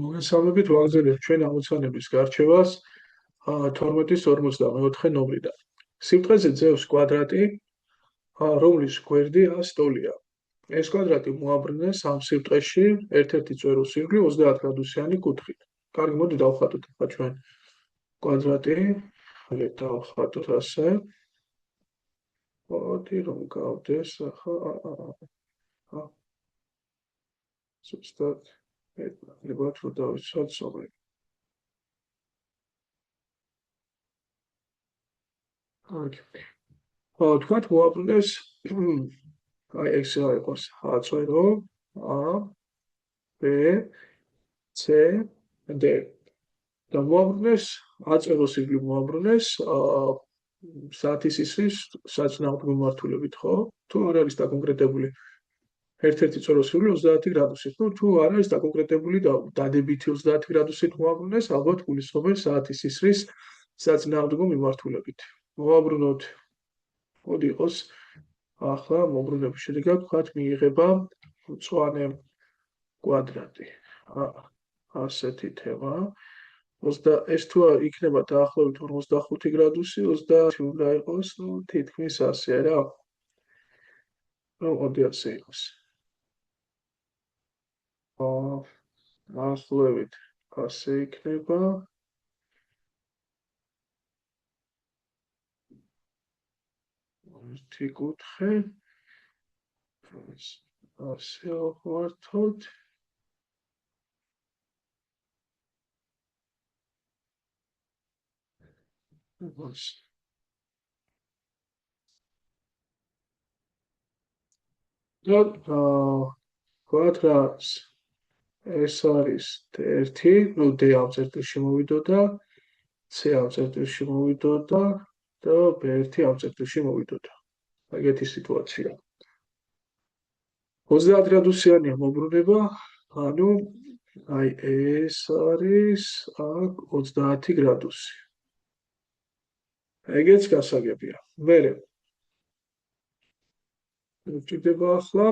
მოგესალმებით, ვაგზავნებთ ჩვენ ამოცანების გარჩევას 12-44 ნომრიდან. სიმტყეზე ძევს კვადრატი, რომლის გვერდი 100 ტოლია. ეს კვადრატი მოაბრუნეს ამ სიმტყეში ერთ-ერთი წვეროს ირგვლივ 30 გრადუსიანი კუთხით. კარგი, მოდი დავხატოთ ახლა ჩვენ კვადრატი, დავხატოთ ასე. მოდი რომ გავდეს ახლა ზუსტად ნებოთ რომ დავიცვათ სომერი. თქვათ მოაბრუნეს აი ეს იყოს აწვერო A, B, C, D. და მოაბრუნეს აწვეროს ირგვლივ მოაბრუნეს საათის ისრის საწნახელო მიმართულებით, ხო? თუ არ არის დაკონკრეტებული ერთ-ერთი წვეროს ირგვლივ 30 გრადუსით. თუ არ არის დაკონკრეტებული დადებითი 30 გრადუსით მოაბრუნეს, ალბათ გულისხმობენ საათის ისრის საწნახელო მიმართულებით. მოაბრუნოთ. მოდი იყოს ახლა მოbrunების შედეგად ვთქვათ მიიღება მწვანე კვადრატი. ასეთი თემა. ეს თუ იქნება დაახლოებით 45 გრადუსი, 30 უნდა იყოს, თითქმის ასე რა. მოდი ასე იყოს. დაახლოებით ასე იქნება. ერთი კუთხე ასე ავართოთ. კვადრატს ეს არის D1, D ამ წერტილში მოვიდოდა, C ამ წერტილში მოვიდოდა და B1 ამ წერტილში მოვიდოდა. ეგეთი სიტუაცია. 30 გრადუსიანია მოbrunება, ანუ აი ეს არის აქ 30 გრადუსი. ეგეც გასაგებია. მერე ვჭირდება ახლა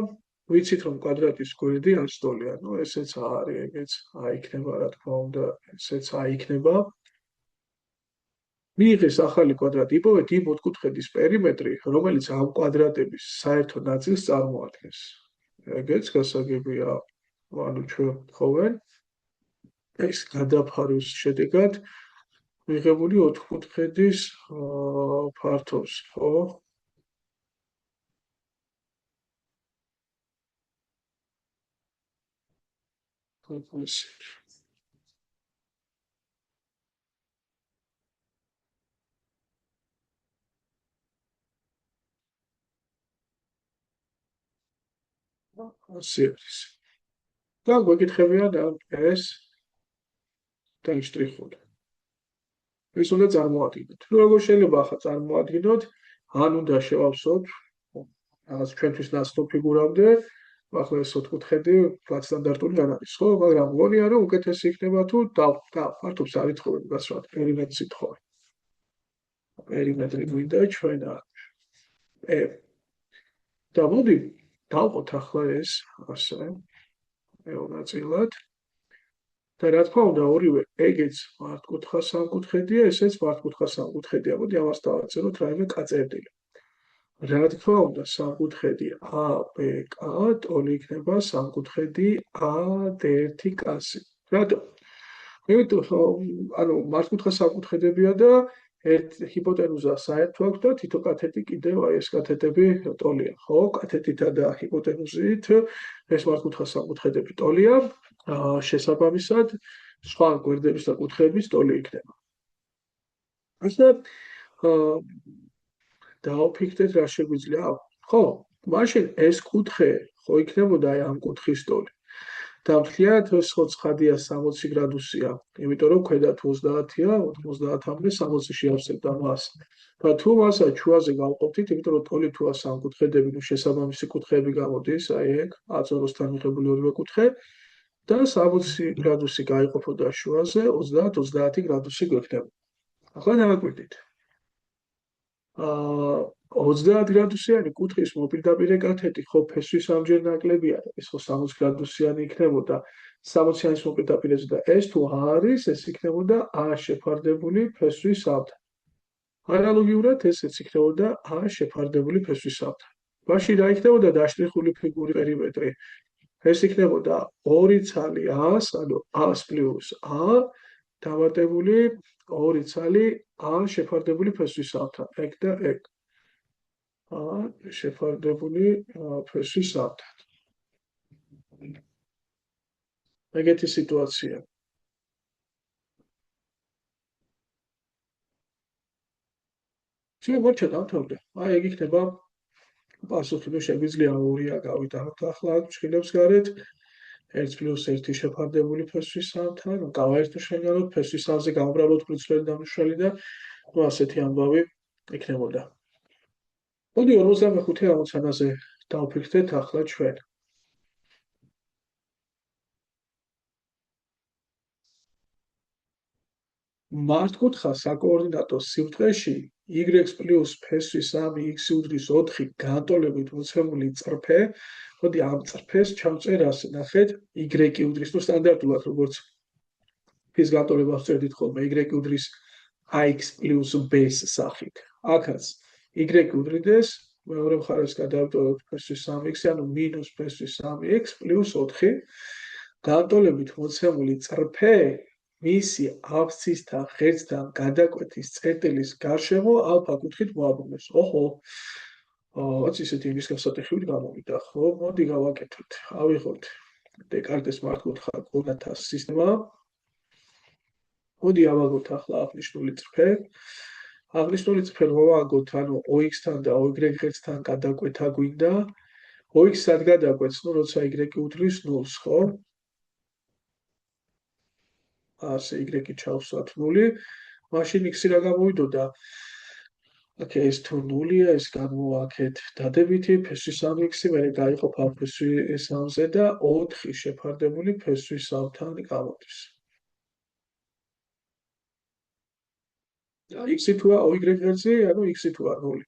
ვიცით რომ კვადრატის გვერდი 100 ტოლია, ესეც არის, ეგეც იქნება, რა თქმა უნდა, ესეც იქნება. მიიღეს ახალი კვადრატი, იპოვეთ იმ ოთხკუთხედის პერიმეტრი, რომელიც ამ კვადრატების საერთო ნაწილს წარმოადგენს. ეგეც გასაგებია, ანუ ჩვენ ხოვენ ეს გადაფარვის შედეგად მიღებული ოთხკუთხედის ფართობს, ხო? ასე არის. და გვეკითხებიან ეს დაიშტრიხოთ. ეს უნდა წარმოადგინოთ. როგორ შეიძლება ახლა წარმოადგინოთ? ან უნდა შევავსოთ რაღაც ჩვენთვის ნაცნობ ფიგურამდე, ახლა ეს ოთხკუთხედი ვთქვათ სტანდარტული არ არის, ხო? მაგრამ მგონია რომ უკეთესი იქნება თუ ფართობს არ ითხოვენ გასვათ, პერიმეტრს ითხოვენ. პერიმეტრი გვინდა ჩვენა. და მოდი დავყოთ ახლა ეს ასე ეონაწილად. და რა თქმა უნდა, ორივე ეგეც მართკუთხა სამკუთხედია, ესეც მართკუთხა სამკუთხედია. მოდი ამას დავაწეროთ რაიმე კაწერტილი. რა თქმა უნდა, სამკუთხედი ABK ტოლი იქნება სამკუთხედი AD1-კასი. რატომ? იმიტომ ანუ მართკუთხა სამკუთხედებია და ერთ ჰიპოტენუზა საერთო აქვს და თითო კათეტი კიდევ აი ეს კათეტები ტოლია, ხო? კათეტითა და ჰიპოტენუზით ეს მართკუთხა სამკუთხედები ტოლია. შესაბამისად, სხვა გვერდების და კუთხეების ტოლი იქნება. ასე დავფიქრეთ რა შეგვიძლია. ხო, მაშინ ეს კუთხე ხო იქნებოდა აი ამ კუთხის ტოლი. და მთლიანად ეს ხო ცხადია 60 გრადუსია, იმიტომ რომ ქვედა 30-ია, 90-მდე 60-ში ავსებდა მას. და თუ მასა ჩუაზე გავყოფთით, იმიტომ რომ ტოლი თუ სამკუთხედები, შესაბამისი კუთხეები გამოდის, აი ეგ აწოროსთან მიღებული ორივე კუთხე. და 60 გრადუსი გაიყოფოდა შუაზე, 30 გრადუსი გვექნება. ახლა დავაკვირდით. 30 გრადუსიანი კუთხის მოპირდაპირე კათეტი ხო ფესვის ამჯერ ნაკლებია, ეს ხო 60 გრადუსიანი იქნებოდა 60-იანის მოპირდაპირეზე და ეს თუ არის, ეს იქნებოდა A შეფარდებული ფესვის სავთან. ანალოგიურად ესეც იქნებოდა A შეფარდებული ფესვის სავთან. მაშინ რა იქნებოდა დაშტრიხული ფიგური პერიმეტრი? ეს იქნებოდა ორი ცალი A-ს, ანუ A-ს პლუს A დამატებული ორი ცალი A შეფარდებული ფესვის სავთან. ეგ და ეგ. A შეფარდებული ფესვის სავთან. ეგეთი სიტუაცია. მოიჩა დავთავრდა. აი ეგ იქნება პასუხი, თუ შეგვიძლია ორია გავიტანოთ ახლა აქ ჩხილებს გარეთ 1 + 1 შეფარდებული ფესვის სავთან, გავაერთო შეგანოთ ფესვის სავზე გავუბრალოთ ბრიცლელი დამუშავებული და ნუ ასეთი ამბავი იქნებოდა. მოდი 45 ამოცანაზე დავფიქრდეთ ახლა ჩვენ. მართკუთხა საკოორდინატო სიბრტყეში y პლუს ფესვის 3 x უდრის 4 განტოლებით მოცემული წრფე, მოდი ამ წრფეს ჩავწერ ასე, ნახეთ, y უდრის, ნუ სტანდარტულად როგორც ფის განტოლება ვწერდით ხოლმე, y უდრის ax პლუს b-ს სახით. აქაც y უდრიდეს, მეორე მხარეს გადავტოვოთ ფესვის 3x, ანუ მინუს ფესვის 3x პლუს 4 განტოლებით მოცემული წრფე მისი აბსცისთან ღერძთან გადაკვეთის წერტილის გარშემო ალფა კუთხით მოაბრუნეს. ოჰო. ისეთი იმის გასატეხივით გამოვიდა, ხო? მოდი გავაკეთოთ. ავიღოთ დეკარტეს მართკუთხა კвадрატთა სისტემა. მოდი ავაგოთ ახლა აღნიშნული წრფე. აღნიშნული წრფე მოვაგოთ, ანუ OX-თან და OY ღერძთან გადაკვეთა გვინდა. OX-სად გადაკვეთს, ნუ როცა Y უდრის 0-ს, ხო? ასე y ჩავსვათ 0, მაშინ x რა გამოვიდოდა? ოკეი, ეს თუ 0-ია, ეს გამოვაქეთ დადებითი ფესვის 3x, მერე გაიყოფა ფესვის 3-ზე და 4 შეფარდებული ფესვის 3-თან გამოდის. და x თუა y ღერძი, ანუ x თუა 0.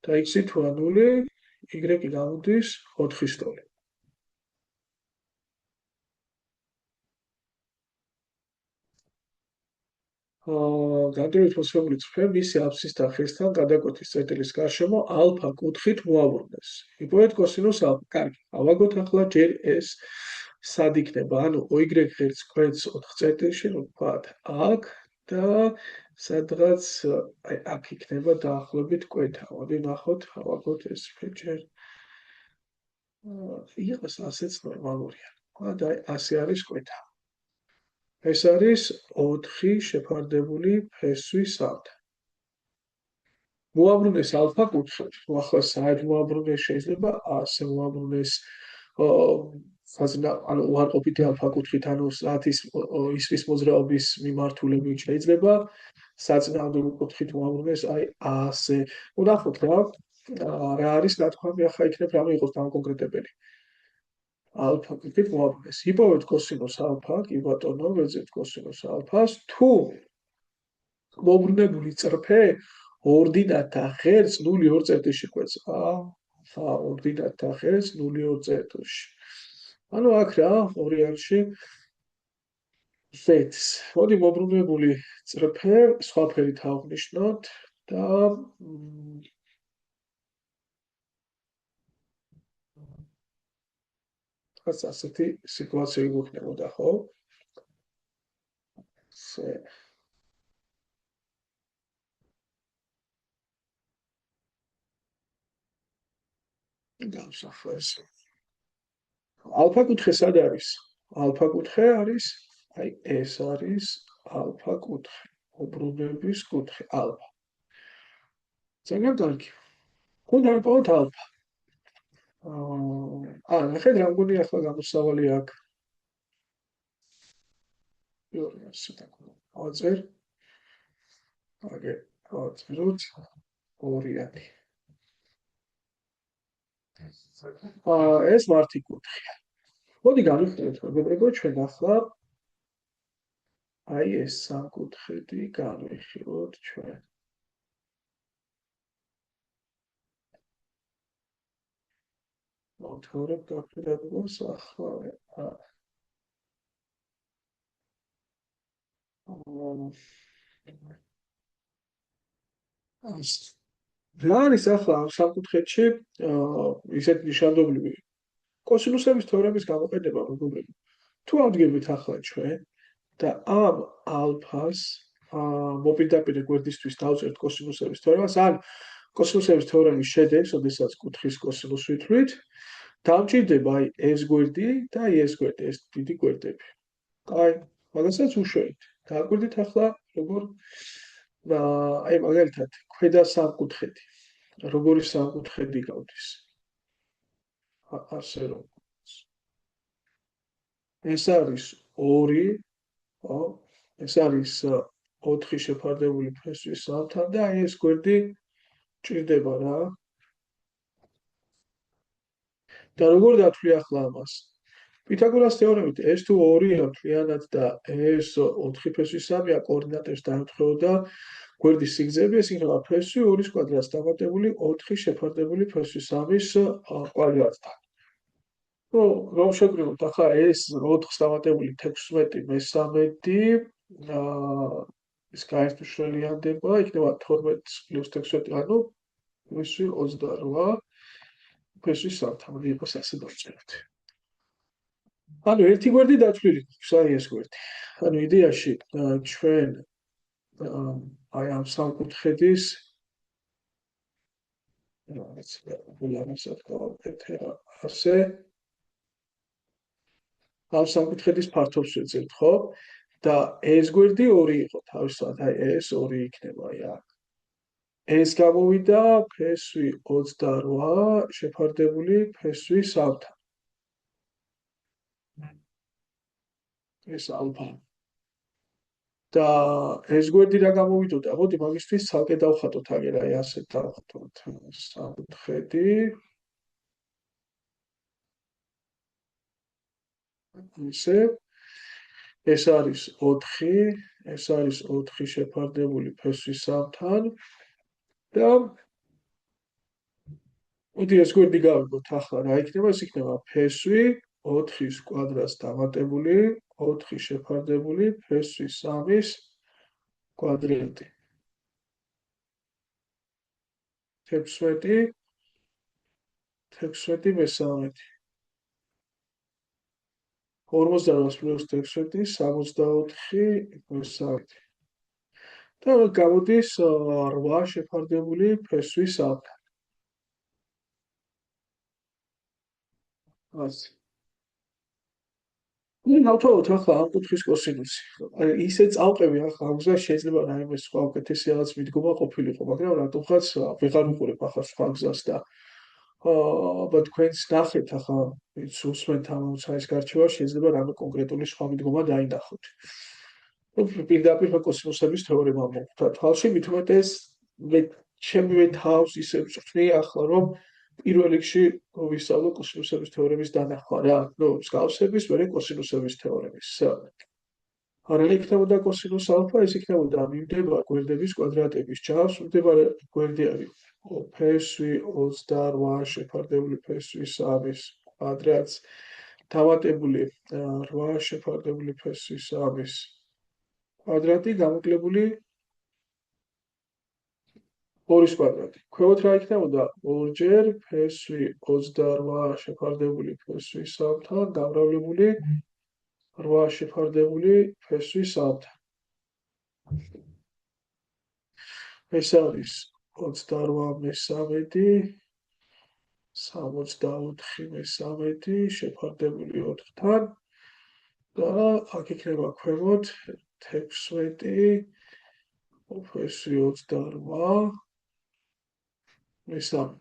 და x თუა 0, y გამოდის 4 სტოლი. განტოლებით მოცემული წრფე მისი აბსცისთან ღერძთან გადაკვეთის წერტილის გარშემო ალფა კუთხით მოაბრუნეს. იპოვეთ კოსინუს ალფა. კარგი, ავაგოთ ახლა ჯერ ეს სად იქნება, ანუ y ღერძს კვეთს 4 წერტილში, ну ვთქვათ, აქ და სადღაც აი აქ იქნება დაახლოებით კვეთა. მოდი ნახოთ, ავაგოთ ეს წრფე ჯერ. იყოს ასეც ნორმალურია. და ასე არის კვეთა. ეს არის 4 შეფარდებული ფესვის 3. მოაბრუნეს ალფა კუთხით. ახლა საერთოდ მოაბრუნეს შეიძლება ასე მოაბრუნეს ანუ უარყოფითი ალფა კუთხით, ანუ ისრის მოძრაობის მიმართულებით შეიძლება საწინააღმდეგო კუთხით მოაბრუნეს აი ასე. ვნახოთ რა არის ნათქვამი, ახლა იქნებ რამე იყოს დამკონკრეტებელი. ალფა კუთხით მოაბრუნეს. იპოვეთ კოსინუს ალფა, კი ბატონო, ვეძებთ კოსინუს ალფას, თუ მობრუნებული წრფე ორდინატთა ღერძს 0-2 წერტილში კვეთს. ორდინატთა ღერძს 0-2 წერტილში. ანუ აქ რა, ორიანში Z-ს. მოდი მობრუნებული წრფე სხვა ფერით ავღნიშნოთ და ასეთი სიტუაცია გვექნებოდა, ხო? გავსახო ეს. ალფა კუთხე სად არის? ალფა კუთხე არის, აი ეს არის ალფა კუთხე, მობრუნების კუთხე, ალფა. ძალიან კარგი. ხომ დავიპოვოთ ალფა. ნახეთ რა მგონი ახლა გამოსავალი აქ. ავწერ. ავწეროთ 2. ეს მართი კუთხეა. მოდი გავიხსენოთ, მეგობრებო, ჩვენ ახლა აი ეს სამკუთხედი გავიხილოთ ჩვენ. მოვთხოვებ გაფრთხილებას ახლა რა არის ახლა ამ სამკუთხედში ისეთი ნიშანდობლივი კოსინუსების თეორემის გამოყენება მეგობრებო. თუ ავდგებით ახლა ჩვენ და ამ ალფას მოპირდაპირე გვერდისთვის დავწერთ კოსინუსების თეორემას, ან კოსინუსების თეორემის შედეგს, ოდესაც კუთხის კოსინუსს ვითვლით, დამჭირდება აი ეს გვერდი და აი ეს გვერდი, ეს დიდი გვერდები. აი, მაგასაც უშუალოდ. დააკვირდით ახლა როგორ აი მაგალითად ქვედა სამკუთხედი. როგორი სამკუთხედი გავდის? ასე რომ ეს არის 2, ხო? ეს არის 4 შეფარდებული ფესვის სამთან და აი ეს გვერდი ჭირდება რა. და როგორ დათვლი ახლა ამას? პითაგორას თეორემით ეს თუ 2-ია მთლიანად და ეს 4 ფესვის 3-ია კოორდინატებს დაემთხვეო და გვერდის სიგრძეები ეს იქნება ფესვი 2-ის კვადრატს დამატებული 4 შეფარდებული ფესვის 3-ის კვადრატთან. რომ შევკრიბოთ ახლა ეს 4-ს დამატებული 16 მე-13 ეს გაერთმშრალიანდება, იქნება 12 პლუს 16, ანუ ფესვი 28 ფესვის 3-თან, იყოს ასე დავწეროთ. ანუ ერთი გვერდი დათვლილი გვაქვს, აი ეს გვერდი. ანუ იდეაში ჩვენ აი ამ სამკუთხედის ასე ამ სამკუთხედის ფართობს ვეძებთ, ხო? და ეს გვერდი 2 იყო, თავისთავად აი ეს 2 იქნება აი აქ. ეს გამოვიდა ფესვი 28 შეფარდებული ფესვი 3-თან. ეს ალფა. და ეს გვერდი რა გამოვიდოდა? მოდი მაგისთვის ცალკე დავხატოთ აგერ აი ასე დავხატოთ სამკუთხედი. ისე ეს არის 4, ეს არის 4 შეფარდებული ფესვის 3-თან და მოდი ეს გვერდი გავიგოთ ახლა რა იქნება? ეს იქნება ფესვი 4-ის კვადრატს დამატებული 4 შეფარდებული ფესვის 3-ის კვადრატი. 16 მე-13 48 პლუს 16 64 მე-3 და გამოდის 8 შეფარდებული ფესვის 3-თან. ასე. ნავთვალოთ ახლა ამ კუთხის კოსინუსი. ისე წავყევი ახლა ამ გზას შეიძლება რაიმე სხვა უკეთესი რაღაც მიდგომა ყოფილიყო, მაგრამ რატომღაც ვეღარ ვიყურებ ახლა სხვა გზას და აბა თქვენს ნახეთ ახლა უსმენთ ამ საის გარჩევა შეიძლება რამე კონკრეტული სხვა მიდგომა დაინახოთ. პირდაპირ კოსინუსების თეორემა მოვხვდა თვალში, მით უმეტეს ჩემი თავს ისე ვწვრთნი ახლა რომ პირველ რიგში ვისწავლო კოსინუსების თეორემის დანახვა რა, მსგავსების, მერე კოსინუსების თეორემის. რა იქნებოდა კოსინუს ალფა? ეს იქნებოდა მიმდებარე გვერდების კვადრატების ჯავს, მიმდებარე გვერდი არის ფესვი 28 შეფარდებული ფესვის 3-ის კვადრატს დამატებული 8 შეფარდებული ფესვის 3-ის კვადრატი გამოკლებული 2-ის კვადრატი. ქვევოთ რა იქნებოდა? 2-ჯერ ფესვი 28 შეფარდებული ფესვის 3-თან გამრავლებული 8 შეფარდებული ფესვის 3-თან. ეს არის 28 მე-13 64 მე-13 შეფარდებული 4-თან და აქ იქნება ქვემოთ 16 ფესვი 28 მე-13.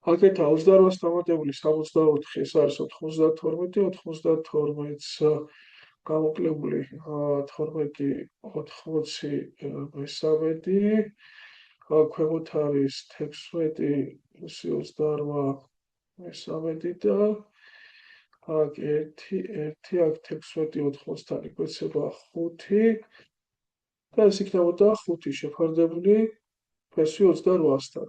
აქეთ 28-ს დამატებული 64 ეს არის 92, 92-ს გამოკლებული 12 80 მე-13, ქვემოთ არის 16 + 28 მე-13 და აქ 1 აქ 16 80-თან იკვეცება 5 და ეს იქნებოდა 5 შეფარდებული ფესვი 28-სთან.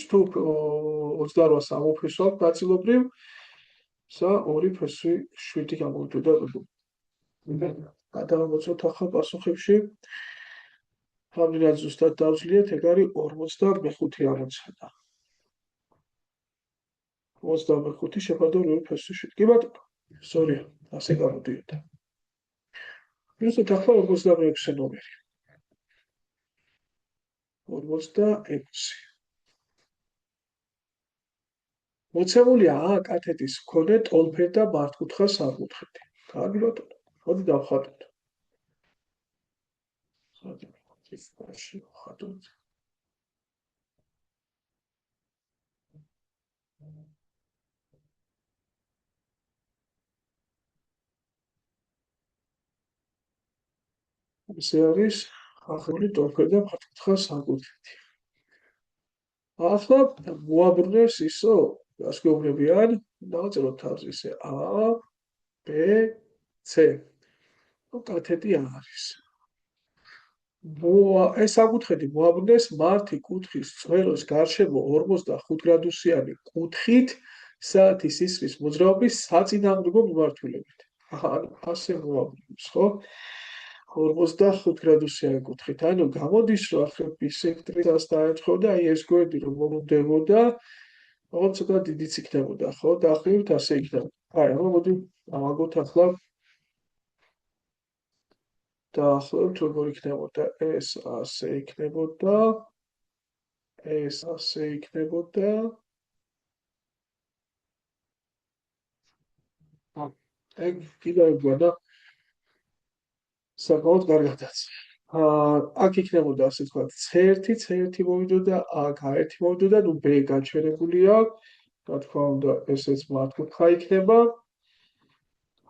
თუ 28-ს ამოფესვავთ ნაწილობრივ, 2 ფესვი 7 გამოვიდოდა. გადავამოწმოთ ახლა პასუხებში. რამდენად ზუსტად დავძლიეთ, ეგ არის 45 ამოცანა. 45 შეფარდა ორივე ფესვში. კი ბატონო, სწორია, ასე გამოდიოდა. ზუსტად ახლა 46 ნომერი. 46. მოცემულია ა კათეთის მქონე ტოლფერ და მართკუთხა სამკუთხედი. კარგი ბატონო, მოდი დავხატოთ. ხატოთ. ესე არის ახალი ტოლფერ და მართკუთხა სამკუთხედი. ახლა მოაბრუნეს ისო, გასგეუბნებიან, დავწეროთ თავს ისე A, B, C. კათეტი არის. ეს საკუთხედი მოაბრუნეს მართი კუთხის წვეროს გარშემო 45 გრადუსიანი კუთხით საათის ისრის მოძრაობის საწინააღმდეგო მიმართულებით. ასე მოაბრუნეს, ხო? 45 გრადუსიანი კუთხით. ანუ გამოდის, რომ ახლა ბისექტრისას დაეწყო და აი ეს გვერდი რომ მომდებოდა, ოღონდ ცოტა დიდიც იქნებოდა, ხო? დაახლოებით ასე იქნება. აი, მოდი ავაგოთ ახლა დაახლოებით როგორ იქნებოდა ეს ასე იქნებოდა, ეს ასე იქნებოდა. ეგ კიდევ გვადა საკმაოდ კარგადაც. აქ იქნებოდა ასე თქვა C1, C1 მოვიდოდა, აქ A1 მოვიდოდა, ნუ B გაჩვენებული აქვს. რა თქმა უნდა, ესეც მართკუთხა იქნება.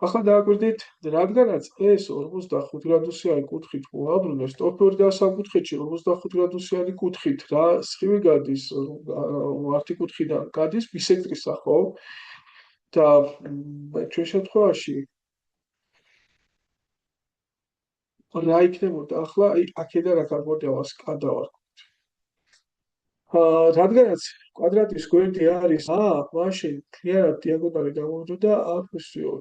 ახლა დააკვირდით, რადგანაც ეს 45 გრადუსიანი კუთხით მოაბრუნეს, ტოლფერი და სამკუთხედში 45 გრადუსიანი კუთხით რა სხივი გადის, მართი კუთხიდან გადის ბისექტრისა, ხო? და ჩვენ შემთხვევაში რა იქნებოდა ახლა, აი აქედან აქ მოდევას გადავარქვით. რადგანაც კვადრატის გვერდი არის A, მაშინ მთლიანად დიაგონალი გამოვიდოდა A+2.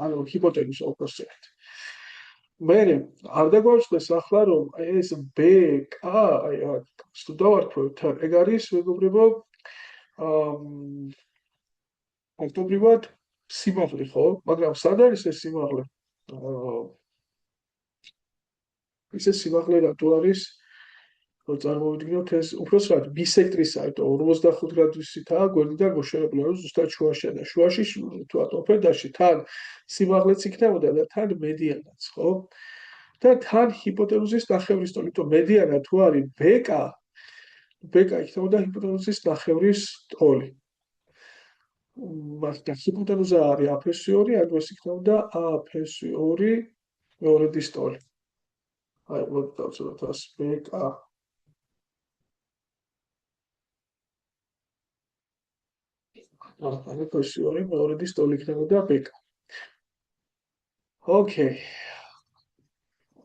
ანუ ჰიპოტენუს ოპოსტერით. მე არ დაგვაჩნდეს ახლა რომ ეს BK, აი აქ დავარქვევთ, ეგ არის მეგობრებო, ფაქტობრივად სიმაღლე, ხო? მაგრამ სად არის ეს სიმაღლე? ისე სიმაღლე რატო არის? რომ წარმოვიდგინოთ ეს უბრალოდ ბისექტრისა, იმიტომ 45 გრადუსითაა გვერდიდან მოშორებული, ანუ ზუსტად შუაშია და შუაში თუ ატოფედაში თან სიმაღლეც იქნებოდა და თან მედიანაც, ხო? და თან ჰიპოტენუზის ნახევრის ტოლი, იმიტომ მედიანა თუ არის BK, BK იქნებოდა ჰიპოტენუზის ნახევრის ტოლი. მაგრამ ჰიპოტენუზა არის A+2, ანუ ეს იქნებოდა A+2 მეორედის ტოლი. აი, მოდი დავწეროთ ას BK. ანუ A+2 მეორედის ტოლი იქნებოდა BK. ოკეი.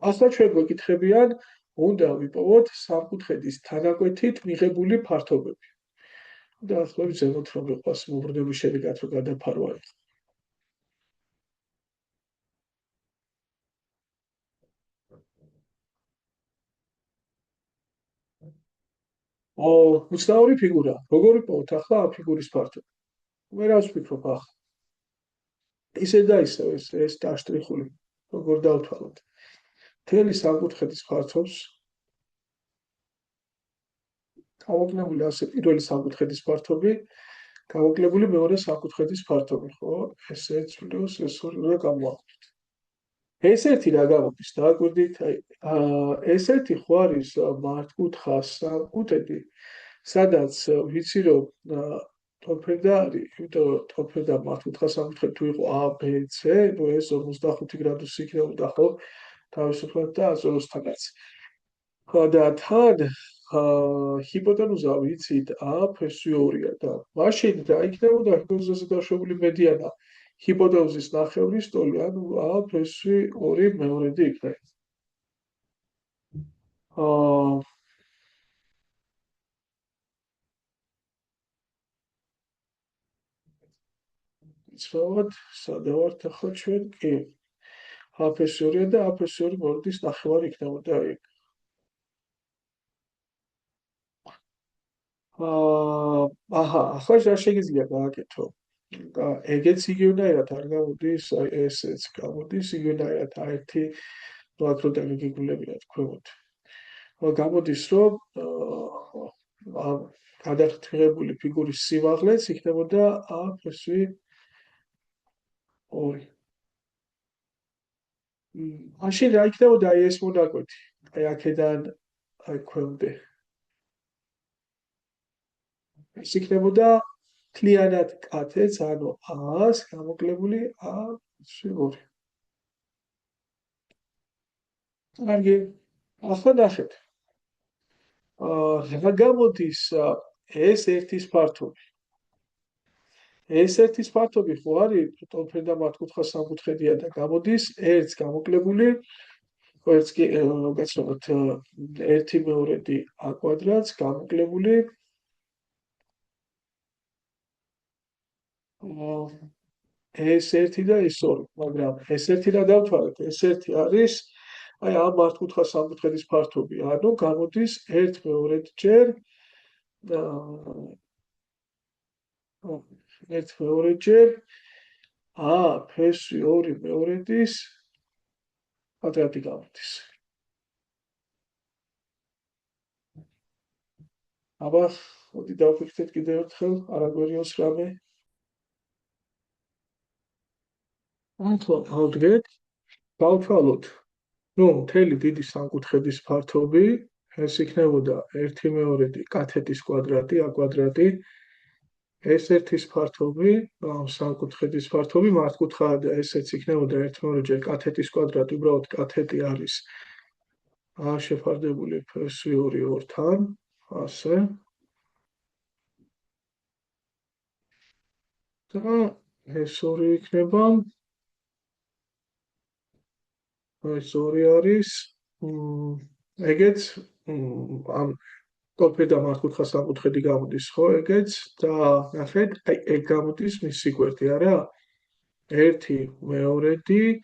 ახლა ჩვენ გვეკითხებიან, უნდა ვიპოვოთ სამკუთხედის თანაკვეთით მიღებული ფართობები. და ახლა ვიზამოთ რომ იყოს მობრუნების შედეგად რომ გადაფარვა იყო. უცნაური ფიგურა. როგორ ვიპოვოთ ახლა ამ ფიგურის ფართობი? მე რას ვფიქრობ ახლა? ისე და ისე ეს დაშტრიხული. როგორ დავთვალოთ? მთელი სამკუთხედის ფართობს გამოკლებული ასე პირველი სამკუთხედის ფართობი, გამოკლებული მეორე სამკუთხედის ფართობი, ხო? S1 პლუს S2 უნდა გამოაქვთ. S1 რა გამოდის? დააკვირდით, აი S1 ხო არის მართკუთხა სამკუთხედი, სადაც ვიცი რომ ტოლფერდა არის, იმიტომ რომ ტოლფერდა მართკუთხა სამკუთხედი თუ იყო A, B, C, ნუ ეს 45 გრადუსი იქნებოდა, ხო? თავისუფლად და აზროსთანაც. და თან ჰიპოტენუზა ვიცით A+2-ია და მაშინ რა იქნებოდა ჰიპოტენუზაზე დაშვებული მედიანა ჰიპოტენუზის ნახევრის ტოლი, ანუ A+2 მეორედი იქნება. იცხოვოთ, სადავართ ახლა ჩვენ კი. A+2 და A+2 მოვიდეს ნახევარი იქნებოდა იქ. აჰა, ახლა რა შეგიძლია გააკეთო? ეგეც იგივენაირად არ გამოდის, აი ესეც გამოდის იგივენაირად A1 ვაკრო და გიგულებია თქვენოთ. გამოდის, რომ გადაღრებული ფიგურის სიმაღლეც იქნებოდა A+2. მაშინ რა იქნებოდა აი ეს მონაკვეთი? აი აქედან აი ქვემდე. ეს იქნებოდა მთლიანად კათეც, ანუ A-ს გამოკლებული A+2. კარგი. ახლა ნახეთ. რა გამოდის ეს ერთის ფართობი? ეს ერთის ფართობი ხო არის ტოლფერდა და მართკუთხა სამკუთხედია და გამოდის 1 გამოკლებული, ერთს კი გაცნობთ 1/2 a კვადრატს გამოკლებული ეს 1 და ეს 2, მაგრამ ეს 1 რა დავთვალეთ, ეს 1 არის აი ამ მართკუთხა სამკუთხედის ფართობი, ანუ გამოდის 1/2 ჯერ A+2 კვადრატი გამოდის. აბა, მოდი დავფიქრდეთ კიდევ ერთხელ, არ აგვერიოს რამე. ახლა ავდგეთ, გავთვალოთ. მთელი დიდი სამკუთხედის ფართობი, ეს იქნებოდა 1/2 კათეტის კვადრატი, a კვადრატი. ეს ერთის ფართობი, ამ სამკუთხედის ფართობი მართკუთხაა და ესეც იქნებოდა 1/2 ჯერ კათეტის კვადრატი, უბრალოდ კათეტი არის a შეფარდებული +2 ორთან, ასე. და ეს 2 იქნება, ეს 2 არის, ეგეც ამ ტოლფერდა მართკუთხა სამკუთხედი გამოდის, ხო, ეგეც და ნახეთ, აი ეგ გამოდის მისი გვერდი, არა? 1/2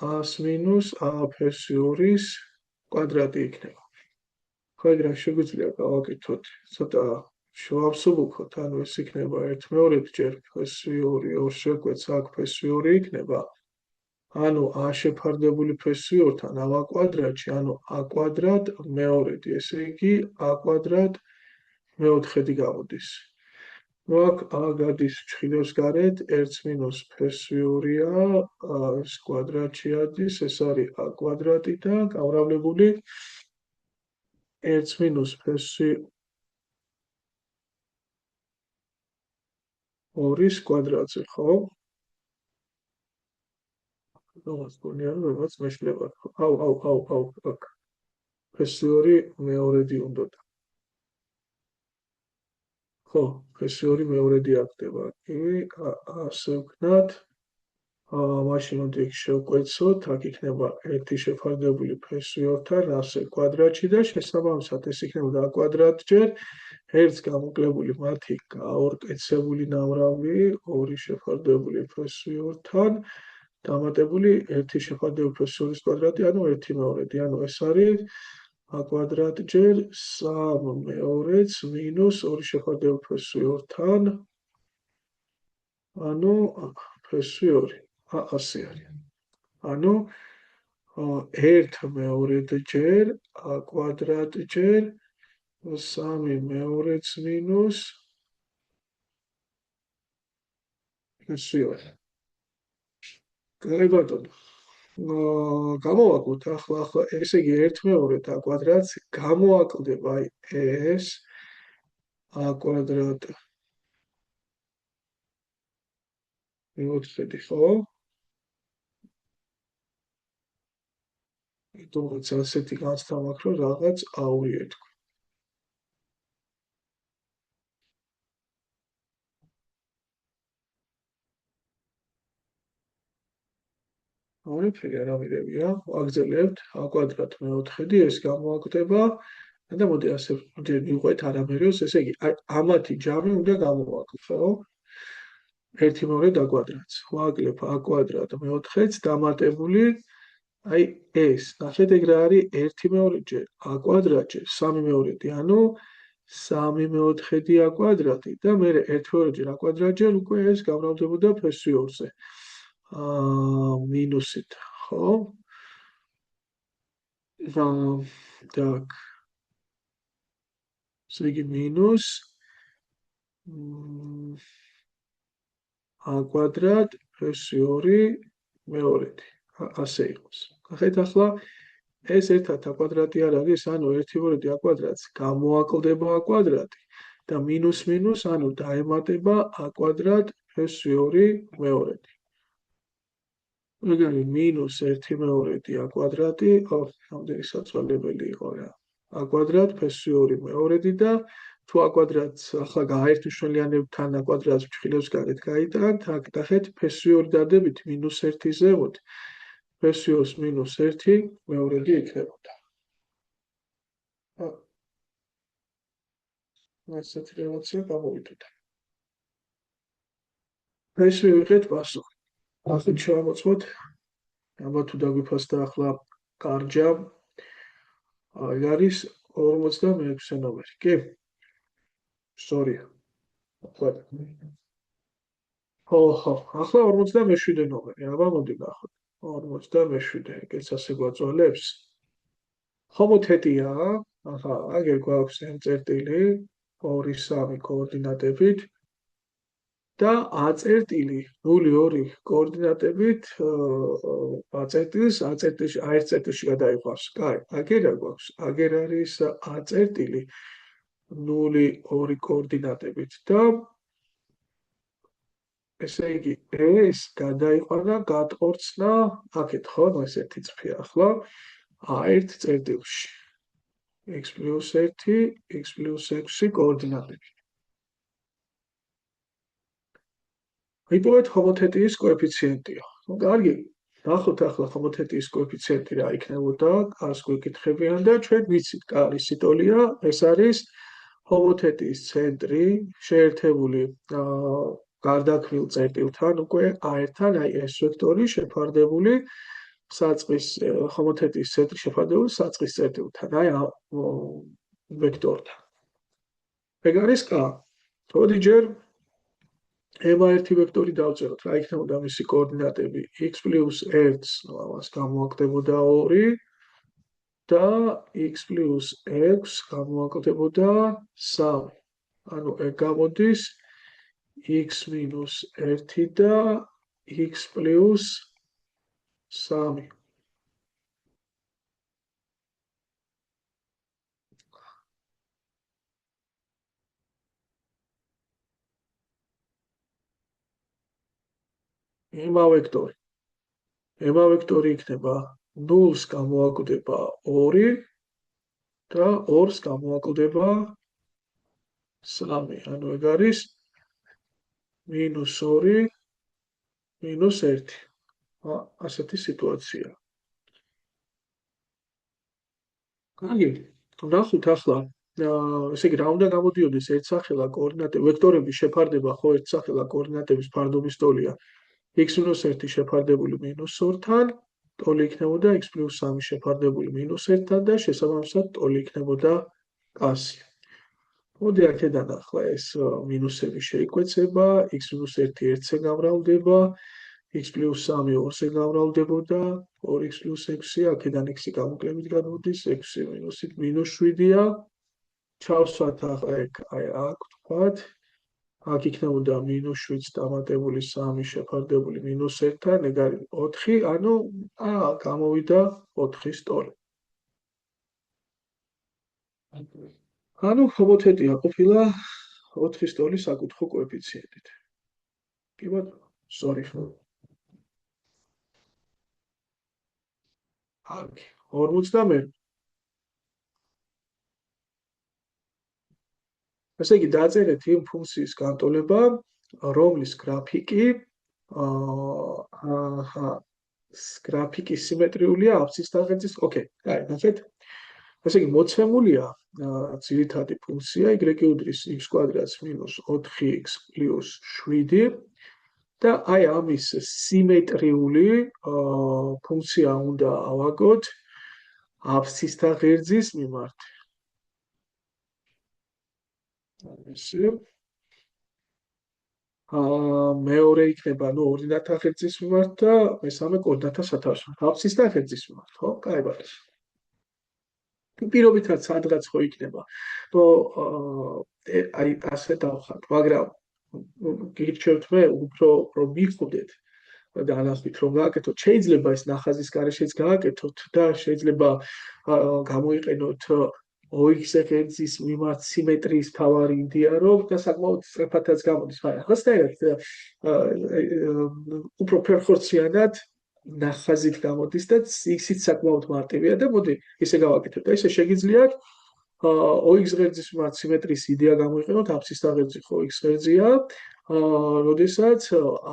A-ს მინუს A+2 კვადრატი იქნება. ხო, ეგ რა შეგვიძლია გავაკეთოთ? ცოტა შევავსუბუქოთ, ანუ ეს იქნება 1/2 ჯერ +2, 2 შეკვეთს აქ +2 იქნება. ანუ a შეფარდებული +2-თან a კვადრატში, ანუ a კვადრატ მეორედი, ესე იგი a კვადრატ მეოთხედი გამოდის. აქ a გადის ჩხილებს გარეთ, 1 მინუს +2-ა, ეს კვადრატში ადის, ეს არის a კვადრატი და გამრავლებული 1 მინუს +2 კვადრატზე, ხო? როგორც გონია, რომ რაღაც მეშლება. აუ, აქ. +2 მეორედი უნდა. ხო, +2 მეორედი აქდება. კი, ასე ვქნათ. მაშინ უნდა იქ შევკვეცოთ, აქ იქნება 1 შეფარდებული +2-თან, ასე კვადრატში და შესაბამისად ეს იქნებოდა a კვადრატ ჯერ 1 გამოკლებული მათი გაორკეცებული ნამრავი 2 შეფარდებული +2-თან დამატებული 1 შეფარდებული +2-ის კვადრატი, ანუ 1/2, ანუ ეს არის a კვადრატ ჯერ 3/2-ს მინუს 2 შეფარდებული +2-თან, ანუ +2. ასე არის. ანუ 1/2 ჯერ a კვადრატ ჯერ 3/2-ს მინუს +2. კაი ბატონო. გამოვაკლოთ ახლა ესე იგი 1/2 a კვადრატს გამოაკლდება აი ეს a კვადრატ მეოთხედი, ხო? თუმცა ასეთი განცდა მაქვს, რომ რაღაც აურიეთქვი. არაფერი არ ამირებია, ვაგრძელებთ a კვადრატ მეოთხედი, ეს გამოაკვდება და მოდი ასე ვიყვეთ არამეროს, ესე იგი, აი ამათი ჯამი უნდა გამოვაკლოთ, ხო? 1/2 დაკვადრატს. ვაკლებ a კვადრატ 4-ს დამატებული აი ეს. ნახეთ ეგ რა არის 1/2 ჯერ a კვადრატ ჯერ 3/2, ანუ 3/4 a კვადრატი და მე 1/2 ჯერ a კვადრატ ჯერ უკვე ეს გამრავლდებოდა ფ2-ზე. მინუსით, ხო? так, ესე იგი მინუს a კვადრატ + 2/2. ასე იყოს. ახეთ ახლა ეს ერთად a კვადრატი არ არის, ანუ 1/2 a კვადრატს გამოაკლდება a კვადრატი და მინუს მინუს, ანუ დაემატება a კვადრატ + 2/2. ეგ არის მინუს 1/2 a კვადრატი, ამდენი საწვალებელი იყო რა. a კვადრატ + 2/2 და თუ a კვადრატს ახლა გაერთმშველიანებთან a კვადრატს ფრთხილებს გარეთ გაიტანთ, აქ ნახეთ +2 დადებით -1 ზემოთ, +2-ს -1/2 იქნებოდა. ასეთი რელაცია გამოვიდოდა. ეს მივიღეთ პასუხი. ახლა შევამოწმოთ, აბა თუ დაგვიფასდა ახლა კარჯა, ეგ არის 46 ნომერი, კი? სწორია. ხო, ახლა 47 ნომერი, აბა მოდი ნახოთ. 47, ეგეც ასე გვაწვალებს. ხომოთეტია, ახლა აგერ გვაქვს m წერტილი 2-3 კოორდინატებით და a წერტილი 0-2 კოორდინატებით a წერტილს a წერტილში გადაიყვანს. კაი, აგერ გვაქვს, აგერ არის a წერტილი 0-2 კოორდინატებით და ესე იგი ეს გადაიყვანა გატყორცნა აქეთ, ხო, ეს ერთი წფია ახლა a1 წერტილში x + 1 x + 6 კოორდინატები. იპოვეთ ჰომოთეტიის კოეფიციენტია. ნუ კარგი, ნახოთ ახლა ჰომოთეტიის კოეფიციენტი რა იქნებოდა, კარს გვეკითხებიან და ჩვენ ვიცით, კარის სიტოლია, ეს არის ჰომოთეტიის ცენტრი შეერთებული გარდაქმნილ წერტილთან უკვე a1-თან, აი ეს ვექტორი შეფარდებული საწყის ჰომოთეტიის ცენტრი შეფარდებული საწყის წერტილთან, აი ამ ვექტორთან. ეგ არის k. მოდი ჯერ m1 ვექტორი დავწეროთ, რა იქნებოდა მისი კოორდინატები x + 1-ს, ამას გამოაკლდებოდა 2 და x + 6 გამოაკლდებოდა 3. ანუ ეგ გამოდის x - 1 და x + 3. ემა ვექტორი იქნება 0-ს გამოაკლდება 2 და 2-ს გამოაკლდება 3. ანუ ეგ არის -2 -1. ასეთი სიტუაცია. კარგი, ნახოთ ახლა, ესე იგი რა უნდა გამოდიოდეს ერთსახელა კოორდინატები, ვექტორების შეფარდება ხო ერთსახელა კოორდინატების ფარდობის ტოლია x - 1 შეფარდებული -2-თან, ტოლი იქნებოდა x + 3 შეფარდებული -1-თან და შესაბამისად ტოლი იქნებოდა კასი. მოდი აქედან ახლა ეს მინუსები შეიკვეცება, x - 1 1-ზე გამრავლდება, x + 3 2-ზე გამრავლდებოდა, 2x + 6, აქედან x გამოკლებით გამოდის, 6 მინუსით -7-ია. ჩავსვათ ახლა აი აქ თქვათ, აქ იქნებოდა -7-ს დამატებული 3 შეფარდებული -1-თან, ეგ არის 4, ანუ გამოვიდა 4-ის ტოლი. ანუ ჰომოთეტია ყოფილა 4-ის ტოლის საკუთხო კოეფიციენტით. კი ბატონო, სწორი ხო? აქ 50. ესე იგი დაწერეთ იმ ფუნქციის განტოლება, რომლის გრაფიკი გრაფიკი სიმეტრიულია აბსცის თაღების. ოკეი, აი, ნახეთ. ესე იგი მოცემულია ძირითადი ფუნქცია y უდრის x² - 4x + 7 და აი ამის სიმეტრიული ფუნქცია უნდა ავაგოთ აბსცისთა ღერძის მიმართ. ესე მეორე იქნება, ნუ ორდინათა ღერძის მიმართ და მესამე კორდათა სათავეს მიმართ. აბსცისთა ღერძის მიმართ, ხო? კაი ბატონო. პირობითად სადღაც ხო იქნება. აი ასე დავხატ, მაგრამ გირჩევთ მე უფრო რომ მივხვდეთ და ანახით რომ გააკეთოთ, შეიძლება ეს ნახაზის გარეშეც გააკეთოთ და შეიძლება გამოიყენოთ OX ღერძის მიმართ სიმეტრიის თავარი იდეა, რომ და საკმაოდ სწრაფადაც გამოდის, მაგრამ ხასდაერად უფრო ფერხორციანად ნახაზით გამოდის და X-ით საკმაოდ მარტივია და მოდი ესე გავაკეთოთ. და ესე შეგიძლიათ OX ღერძის მიმართ სიმეტრიის იდეა გამოიყენოთ, აბსცისთა ღერძი ხო X ღერძია, როდესაც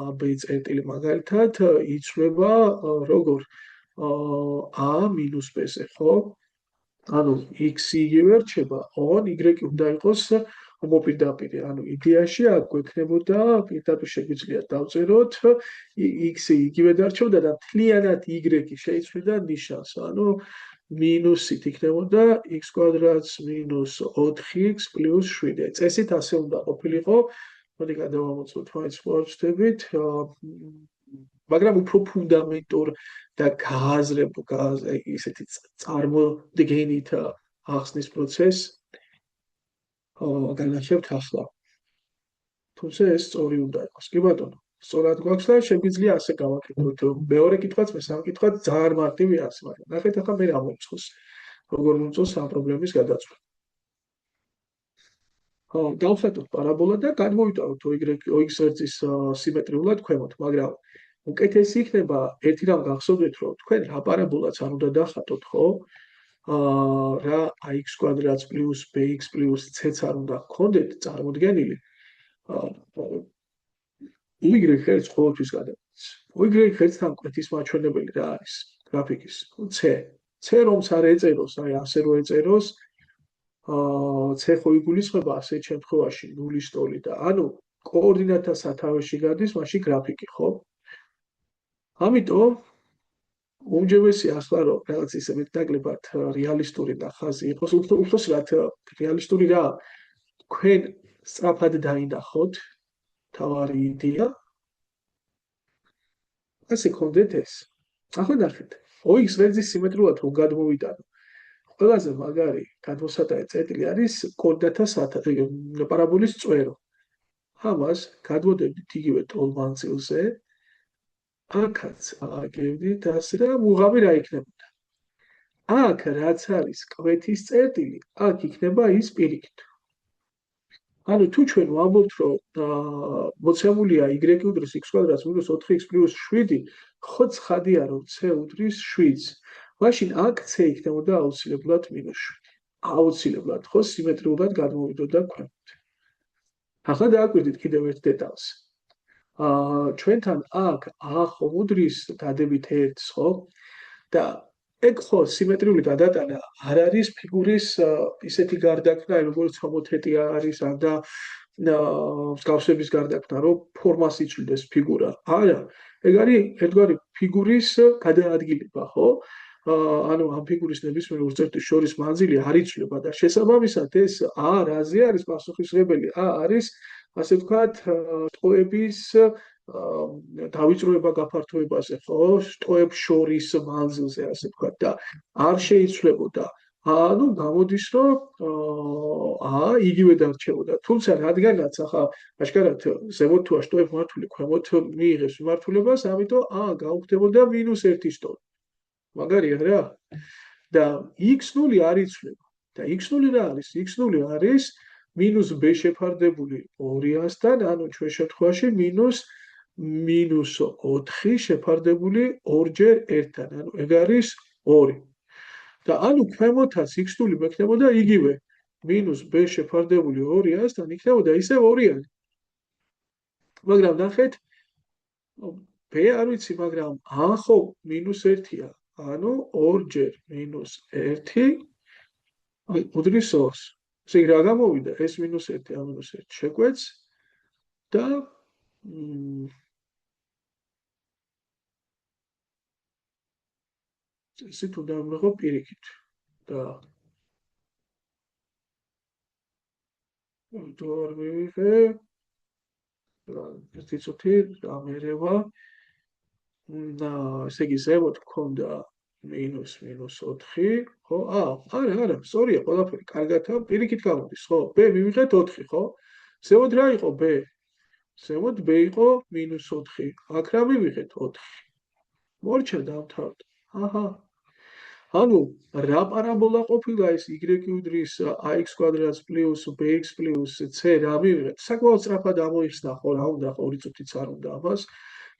AB წერტილი მაგალითად იცვლება როგორ A minus B-ზე, ხო? ანუ X იგივე რჩება, on Y უნდა იყოს მოპირდაპირე. ანუ იდეაში აქ გვექნებოდა პირდაპირ შეგვიძლია დავწეროთ X იგივე დარჩებოდა და მთლიანად Y შეიცვლიდა ნიშანს. ანუ მინუსით იქნებოდა x კვადრატს მინუს 4x პლუს 7. წესით ასე უნდა ყოფილიყო. მოდი გადავამოწმოთ მაინც ვარჩდებით. მაგრამ უფრო ფუნდამენტურ და ისეთი წარმოდგენით ახსნის პროცესს განახებთ ახლა. თუმცა ეს სწორი უნდა იყოს. კი ბატონო, სწორად გვაქვს და შეგვიძლია ასე გავაკეთოთ. მეორე კითხვაც, მესამე კითხვაც ძალიან მარტივია ასე, მაგრამ ნახეთ ახლა მე რა მომწონს. როგორ მომწონს ამ პრობლემის გადაწყვეტა. დავხატოთ პარაბოლა და გადმოვიტანოთ OX ღერძის სიმეტრიულად ქვემოთ, მაგრამ უკეთესი იქნება ერთი რამ გახსოვდეთ, რომ თქვენ რა პარაბოლაც არ უნდა დახატოთ, ხო? რა ax კვადრატს პლუს bx პლუს c-ც არ უნდა გქონდეთ წარმოდგენილი. Y ღერძს ყოველთვის გადავიდეთ. Y ღერძთან კვეთის მაჩვენებელი რა არის? გრაფიკის c. c რომც არ ეწეროს, აი ასე რო ეწეროს, c ხო იგულისხმება ასე შემთხვევაში ნულის ტოლი და ანუ კოორდინატთა სათავეში გადის მაშინ გრაფიკი, ხო? ამიტომ უმჯობესია ახლა რომ რაღაც ისე მეტნაკლებად რეალისტური ნახაზი იყოს, უბრალოდ რეალისტური რა, თქვენ სწრაფად დაინახოთ თავარი იდეა. ასე გქონდეთ ეს. ახლა ნახეთ, OX ღერძის სიმეტრიულად რომ გადმოვიტანო. ყველაზე მაგარი გადმოსატანე წერტილი არის კორდათა სათავე, პარაბოლის წვერო. ამას გადმოდებით იგივე ტოლ-მანძილზე. აქაც აგებდით ასე და მუღამი რა იქნებოდა. აქ რაც არის კვეთის წერტილი, აქ იქნება ის პირიქით. ანუ თუ ჩვენ ვამბობთ, რომ მოცემულია y უდრის x კვადრატს მინუს 4x პლუს 7, ხო ცხადია, რომ c უდრის 7-ს. მაშინ აქ c იქნებოდა აუცილებლად მინუს 7. აუცილებლად, ხო, სიმეტრიულად გადმოვიდოდა ქვემოთ. ახლა დააკვირდით კიდევ ერთ დეტალს. ჩვენთან აქ a ხომ უდრის დადებით 1-ს, ხო? და ეგ ხო სიმეტრიული გადატანა არ არის ფიგურის ისეთი გარდაქმნა, როგორც ჰომოთეტი არის ან და მსგავსების გარდაქმნა, რომ ფორმას იცვლის ფიგურა. არა, ეგ არის ერთგვარი ფიგურის გადაადგილება, ხო? ანუ ამ ფიგურის ნებისმიერ ორ-წერტილს შორის მანძილი არ იცვლება და შესაბამისად ეს a რაზე არის პასუხისმგებელი? a არის ასე ვთქვათ, ტყუების დავიწროება გაფართოებაზე, ხო? ტყუებს შორის მანძილზე, ასე ვთქვათ და არ შეიცვლებოდა. ანუ გამოდის, რომ a იგივე დარჩებოდა. თუმცა რადგანაც ახლა აშკარად ზემოთ თუ ტყუებს მართული ქვემოთ მიიღებს მიმართულებას, ამიტომ a გაუხდებოდა -1-ის ტოლი. მაგარია რა. და x0 არ იცვლება. და x0 რა არის? x0 არის minus b შეფარდებული 200-დან, ანუ ჩვენ შემთხვევაში -4 შეფარდებული 2-ჯერ 1-დან, ანუ ეგ არის 2. და ანუ ქვემოთაც x0 მექნებოდა იგივე, -b შეფარდებული 200-დან იქნებოდა ისე 2-იანი. მაგრამ ნახეთ, b არ ვიცი, მაგრამ a ხო -1-ია, ანუ 2-ჯერ -1 უდრის 2-ს. ესე რა გამოვიდა? s -1 ამ -1 შეკვეთს და წესით უნდა მივიღო პირიქით და თუ არ მივიღე ერთი წუთი ამერევა და ესე იგი ზემოთ გქონდა -4 ხო? არა, სწორია ყველაფერი, კარგადაა, პირიქით გამოდის, ხო? b მივიღეთ 4, ხო? ზემოთ რა იყო b? ზემოთ b იყო -4. აქ რა მივიღეთ 4. მორჩა დავთავრდა. აჰა. ანუ რა პარაბოლა ყოფილა ეს y უდრის ax კვადრატს პლუს bx პლუს c რა მივიღეთ? საკმაოდ სწრაფად ამოიხსნა ხო, რა უნდა ხო, 2 წუთიც არ უნდა ამას.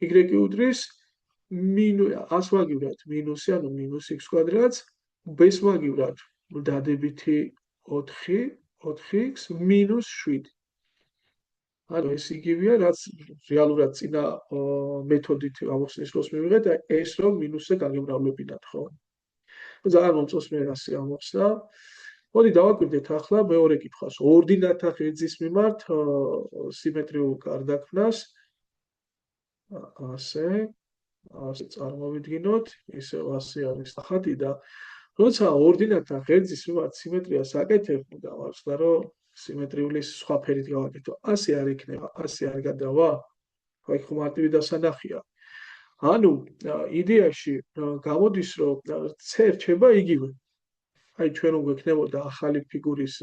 y უდრის ას მაგივრად მინუსი, ანუ -x კვადრატს, b-ს მაგივრად დადებითი 4x -7. ანუ ეს იგივეა, რაც რეალურად წინა მეთოდით ამოხსნის დროს მივიღეთ, ეს რომ მინუსზე გაგემრავლებინათ, ხო? ძალიან მომწონს მე ასე ამოხსნა. მოდი დავაკვირდეთ ახლა მეორე კითხვას. ორდინათა ღერძის მიმართ სიმეტრიულ გარდაქმნას ასე წარმოვიდგინოთ, ისევ ასე არის ახადი და როცა ორდინათა ღერძის მიმართ სიმეტრიას აკეთებ, დავარსდა რომ სიმეტრიული სხვა ფერით გავაკეთო. ასე არ იქნება, ასე არ გადავა. ხო, იქ მარტივი დასანახია. ანუ იდეაში გამოდის რომ c რჩება იგივე. აი ჩვენ რომ გვექნებოდა ახალი ფიგურის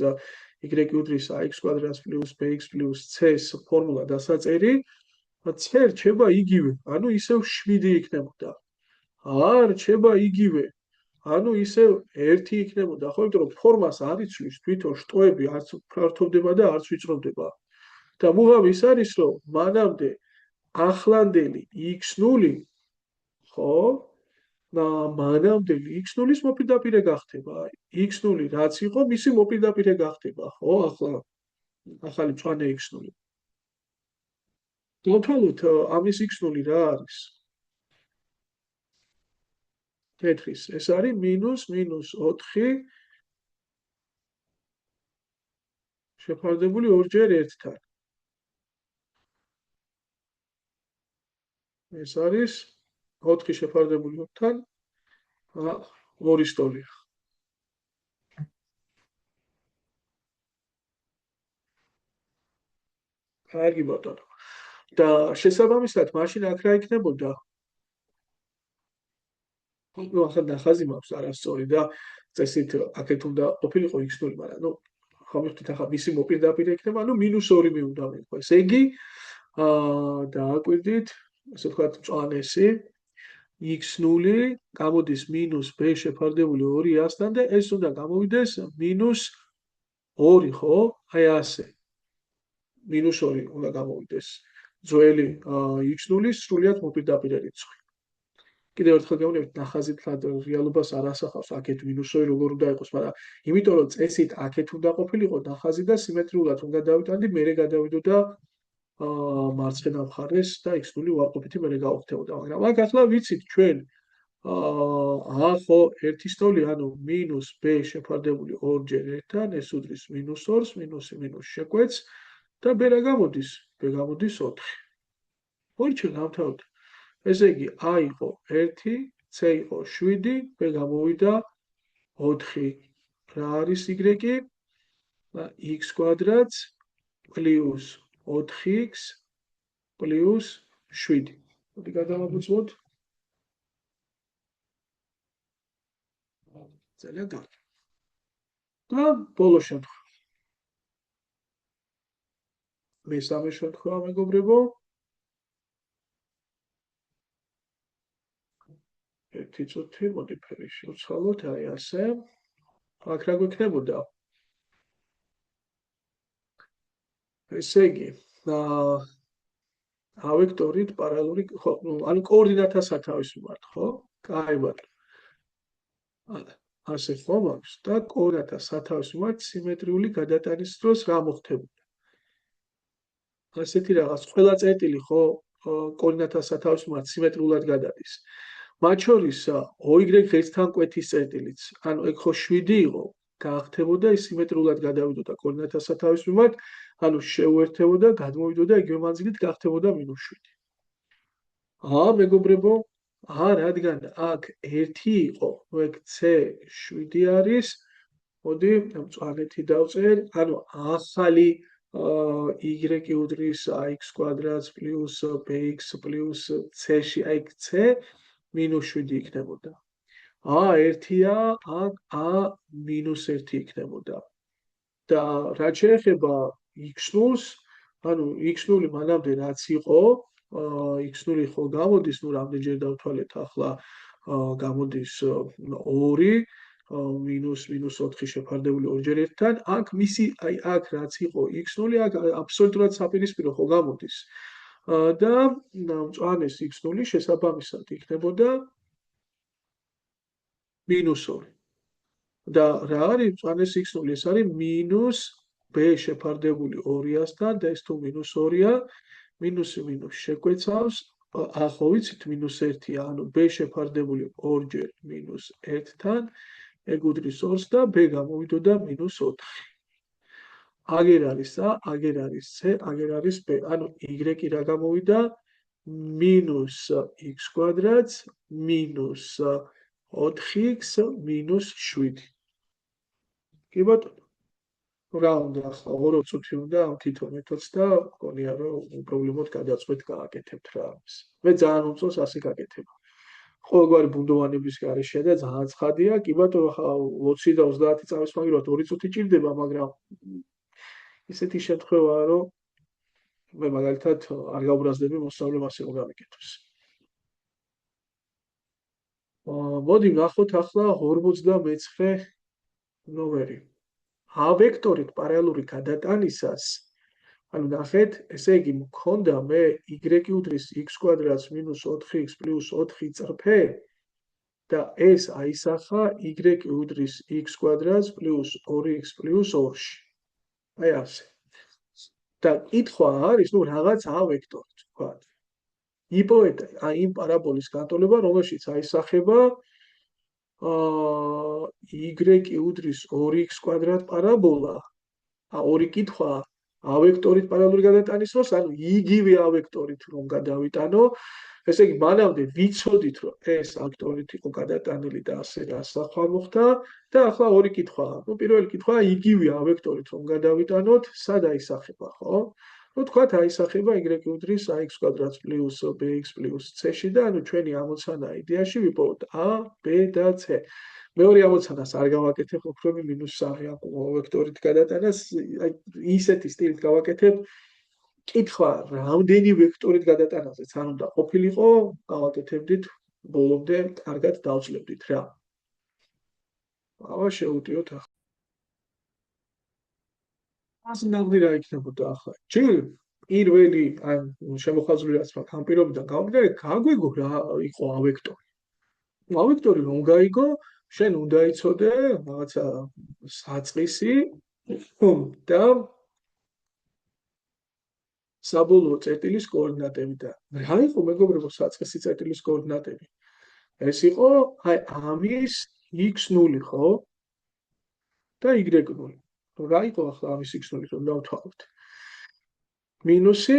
y უდრის ax კვადრატს პლუს bx პლუს c-ს ფორმულა დასაწერი, c რჩება იგივე, ანუ ისევ 7 იქნებოდა. არ რჩება იგივე, ანუ ისევ 1 იქნებოდა, ხო, იმიტომ რომ ფორმას არ იცვლის თვითონ შტოები არც ფართოვდება და არც ვიწროვდება. და მუღამი ის არის რომ მანამდე ახლანდელი x0 ხო? და მანამდელი x0-ის მოპირდაპირე გახდება. x0 რაც იყო, მისი მოპირდაპირე გახდება, ხო? ახლა ახალი მწვანე x0. დავთვალოთ ამის x0 რა არის? თეთრის. ეს არის -4 შეფარდებული 2-ჯერ 1-თან. ეს არის 4 შეფარდებული 2-თან 2 სტოლია. კარგი ბატონო. და შესაბამისად, მაშინ აქ რა იქნებოდა? ნუ ახლა ნახაზი მაქვს არასწორი და წესით აქეთ უნდა ყოფილიყო x0, მაგრამ ნუ ხამხთ ახლა მისი მოპირდაპირე იქნება, ანუ -2 მე უნდა მიყო. ესე იგი დააკვირდით, ასე ვთქვათ, მწვანესი x0 გამოდის -b შეფარდებული 2-ასთან და ეს უნდა გამოვიდეს -2, ხო? აი ასე. -2 უნდა გამოვიდეს. ძველი x0-ის სრულიად მოპირდაპირე რიცხვი. კიდევ ერთხელ გეუბნებით, ნახაზით რეალობას არ ასახავს, აქეთ -2 როგორ უნდა იყოს, მაგრამ იმიტომ რომ წესით აქეთ უნდა ყოფილიყო ნახაზი და სიმეტრიულად უნდა დავიტანდი, მერე გადავიდოდა მარცხენა მხარეს და x0 უარყოფითი მერე გავხდებოდა, მაგრამ აქ ახლა ვიცით ჩვენ ხო ერთი სტოლი, ანუ -b შეფარდებული 2-ჯერ 1-თან, ეს უდრის -2-ს, -მინუს შეკვეთს და b რა გამოდის? b გამოდის 4. მორჩა დავთავრდა. ესე იგი a იყო 1, c იყო 7, b გამოვიდა 4. რა არის y? x კვადრატს პლუს 4x პლუს 7. მოდი გადავაბუწვოთ. ძალიან კარგი. და ბოლო შემთხვევა. მესამე შემთხვევა მეგობრებო. ერთი წუთი, მოდი ფერი შევცვალოთ, აი ასე. აქ რა გვექნებოდა? ესე იგი, ავექტორით პარალელური, ხო, ანუ კოორდინატთა სათავის მიმართ, ხო? კაი ბატონო. ასე ხო მაქვს და კოორდინატთა სათავის მიმართ სიმეტრიული გადატანის დროს რა მოხდებოდა? ასეთი რაღაც, ყველა წერტილი ხო კოორდინატთა სათავის მიმართ სიმეტრიულად გადადის. მათ შორის OY ღერძთან კვეთის წერტილიც, ანუ ეგ ხო 7 იყო, გაახდებოდა ის სიმეტრიულად გადავიდოდა კოორდინატთა სათავის მიმართ, ანუ შეუერთებოდა, გადმოვიდოდა იგივე მანძილით, გაახდებოდა -7. მეგობრებო, რადგან აქ 1 იყო, ეგ c7 არის, მოდი მწვანეთი დავწერ, ანუ ახალი y უდრის x კვადრატს პლუს bx პლუს c-ში x c მინუს 7 იქნებოდა. 1-ია, აქ მინუს 1 იქნებოდა. და რაც შეეხება x0-ს, ანუ x0 მანამდე რაც იყო, x0 ხო გამოდის, ნუ რამდენჯერ დავთვალეთ ახლა, გამოდის 2 მინუს 4 შეფარდებული 2-ჯერ 1-თან, აქ მისი, აქ რაც იყო x0, აქ აბსოლუტურად საპირისპირო ხო გამოდის. და მწვანეს x0 შესაბამისად იქნებოდა -2. და რა არის მწვანეს x0? ეს არის მინუს b შეფარდებული 200-თან და ეს თუ -2-ია, მინუსი მინუს შეკვეცავს, ხო ვიცით -1-ია, ანუ b შეფარდებული 2-ჯერ -1-თან, ეგ უდრის 2-ს და b გამოვიდოდა -4. აგერ არის a, აგერ არის c, აგერ არის b. ანუ y რა გამოვიდა? მინუს x კვადრატს მინუს 4x მინუს 7. კი ბატონო. რა უნდა ახლა 2 წუთი უნდა ამ თითო მეთოდს და მგონია რომ უპრობლემოდ გადაწყვეტ გააკეთებთ რა ამის. მე ძალიან უმწონს ასე გაკეთება. ყოველგვარი ბუნდოვანების გარეშე და ძალიან ცხადია, კი ბატონო, ხა 20 და 30 წამის მაგივრად 2 წუთი ჭირდება, მაგრამ ისეთი შემთხვევაა, რომ მე მაგალითად არ გავბრაზდები მოსწავლემ ასე რომ გამიკეთოს. მოდი ნახოთ ახლა 59 ნომერი. a ვექტორით პარალელური გადატანისას, ანუ ნახეთ, ესე იგი მქონდა მე y უდრის x კვადრატს მინუს 4x პლუს 4 წრფე და ეს აისახა y უდრის x კვადრატს პლუს 2x პლუს 2-ში. აი ასე. და კითხვა არის, ნუ რაღაც a ვექტორით ვთქვათ. იპოვეთ იმ პარაბოლის განტოლება, რომელშიც აისახება y უდრის 2x კვადრატ პარაბოლა. 2 კითხვა a ვექტორით პარალელური გადატანის დროს, ანუ იგივე a ვექტორით რომ გადავიტანო, ესე იგი მანამდე ვიცოდით, რომ ეს a ვექტორით იყო გადატანილი და ასე დასახვა მოხდა და ახლა 2 კითხვა. ნუ პირველი კითხვა იგივე a ვექტორით რომ გადავიტანოთ, სად აისახება, ხო? ნუ თქვათ აისახება y უდრის ax კვადრატს პლუს bx პლუს c-ში და ანუ ჩვენი ამოცანა იდეაში ვიპოვოთ a, b და c. მეორე ამოცანას არ გავაკეთებ, უფრო -3 ამ ვექტორით გადატანას, აი ისეთი სტილით გავაკეთებ. კითხვა, რამდენი ვექტორით გადატანაზეც არ უნდა ყოფილიყო, გავაკეთებდით ბოლომდე, კარგად დავწლებდით რა. შევუტიოთ ახლა. ასე ნამდვილად რა იქნებოდა ახლა. ჯერ პირველი ან შემოხაზული რაც მაქვს ამ პირობიდან გამომდინარე, გაგვიგო რა იყო a ვექტორი. a ვექტორი რომ გაიგო, შენ უნდა იცოდე რაღაცა საწყისი და საბოლოო წერტილის კოორდინატები და რა იყო მეგობრებო საწყისი წერტილის კოორდინატები? ეს იყო აი ამის x0, ხო? და y0. რა იყო ახლა ამის x0 რომ დავთვალოთ? მინუსი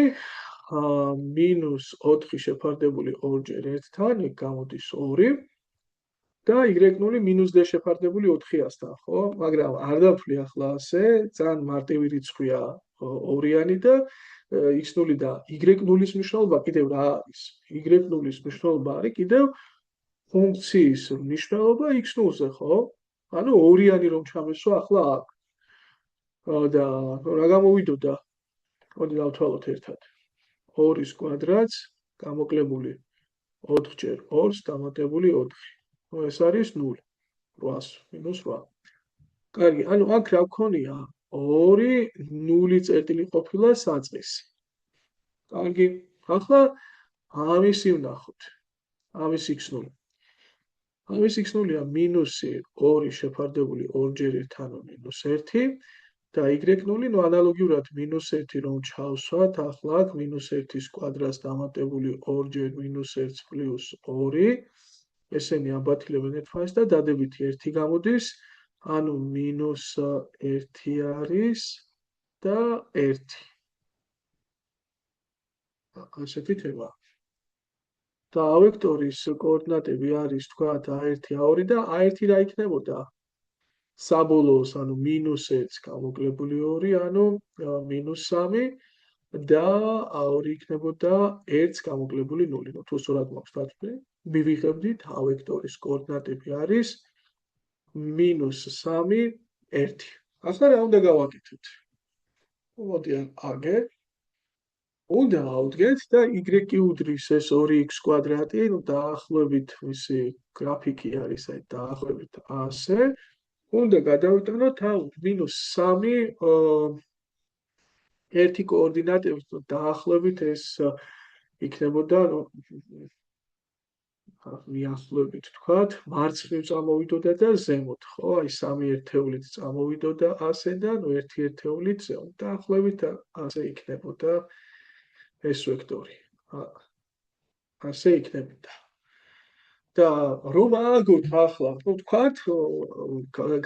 -4 შეფარდებული 2-ჯერ 1-თან, ეგ გამოდის 2 და y0 -d შეფარდებული 400-თან, ხო? მაგრამ არ დავთვლი ახლა ასე, ძალიან მარტივი რიცხვია 2-იანი და x0 და y0-ის მნიშვნელობა კიდევ რა არის? y0-ის მნიშვნელობა არის კიდევ ფუნქციის მნიშვნელობა x0-ზე, ხო? ანუ 2-იანი რომ ჩამესვა ახლა აქ. და რა გამოვიდოდა? მოდი დავთვალოთ ერთად. 2-ის კვადრატს გამოკლებული 4-ჯერ 2-ს დამატებული 4. ნუ ეს არის 0. 800 -8. კარგი, ანუ აქ რა გქონია? 2 0 წერტილი ყოფილა საწყისი. კარგი, ახლა ამისი ვნახოთ. ამის x0. ამის x0-ია -2 შეფარდებული 2-ჯერ 1, ანუ -1 და y0, ნუ ანალოგიურად -1 რომ ჩავსვათ, ახლა აქ -1-ის კვადრატს დამატებული 2-ჯერ -1 პლუს 2, ესენი ამბათილებენ ერთმანეთს და დადებითი 1 გამოდის, ანუ -1 არის და 1. ასეთი თემა. და ავექტორის კოორდინატები არის თქვა A1, A2 და A1 რა იქნებოდა? საბოლოოს, ანუ -1 გამოკლებული 2, ანუ -3 და A2 იქნებოდა 1 გამოკლებული 0. ნუ თუ სწორად მაქვს დათვლი, მივიღებდით ავექტორის კოორდინატები არის -3, 1. ახლა რა უნდა გავაკეთოთ? მოდი აგერ უნდა ავდგეთ და y უდრის ეს 2x კვადრატი, ნუ დაახლოებით მისი გრაფიკი არის აი დაახლოებით ასე. უნდა გადავიტანოთ -3 ერთი კოორდინატები, დაახლოებით ეს იქნებოდა, მიახლოებით თქვათ, მარცხნივ წამოვიდოდა და ზემოთ, ხო? აი სამი ერთეულით წამოვიდოდა ასე და ნუ ერთი ერთეულით ზემოთ. დაახლოებით ასე იქნებოდა ეს ვექტორი. ასე იქნებოდა. და რომ ააგოთ ახლა, ну თქვათ,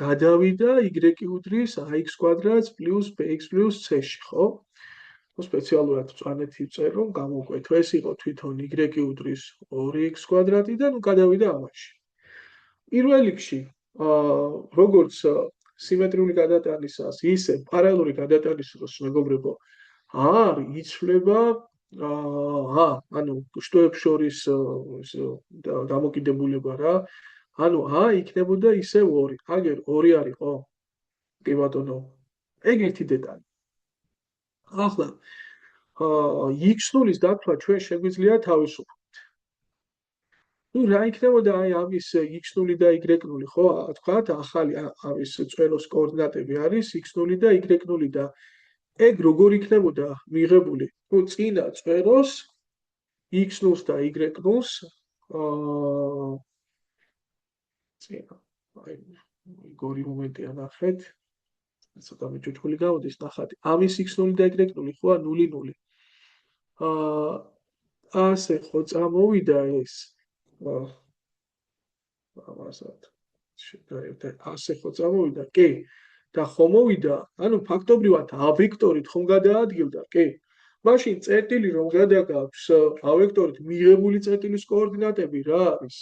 გადავიდა y უდრის ax კვადრატს პლუს bx პლუს c-ში, ხო? ну სპეციალურად წვანეთი ვწერ, რომ გამოვკვეთო, ეს იყო თვითონ y უდრის 2x კვადრატი და ну გადავიდა ამაში. პირველ რიგში, როგორც სიმეტრიული გადატანისას, ისე პარალელური გადატანისას, მეგობრებო, არ იცვლება ანუ შტოებს შორის დამოკიდებულება რა. ანუ იქნებოდა ისევ 2. აგერ 2 არისო? კი ბატონო. ეგ ერთი დეტალი. ახლა x0-ის დათვლა ჩვენ შეგვიძლია თავისუფლად. ну რა იქნებოდა აი ამის x0 და y0, ხო? თქვათ, ახალი ამის წვეროს კოორდინატები არის x0 და y0 და ეგ როგორ იქნებოდა მიღებული? ну წინა წვეროს x0-ს და y0-ს წინა აი გორი მომენტია ნახეთ. ცოტა მეჭუჭული გამოდის ნახატი. ამის x0 და y0 ხო 0-0. ასე ხო წამოვიდა ეს. ამასაც შეიძლება ასე ხო წამოვიდა? კი. და ხო მოვიდა, ანუ ფაქტობრივად ავექტორით ხომ გადაადგილდა? კი. მაშინ წერტილი რომ გადაგაქვს ავექტორით მიღებული წერტილის კოორდინატები რა არის?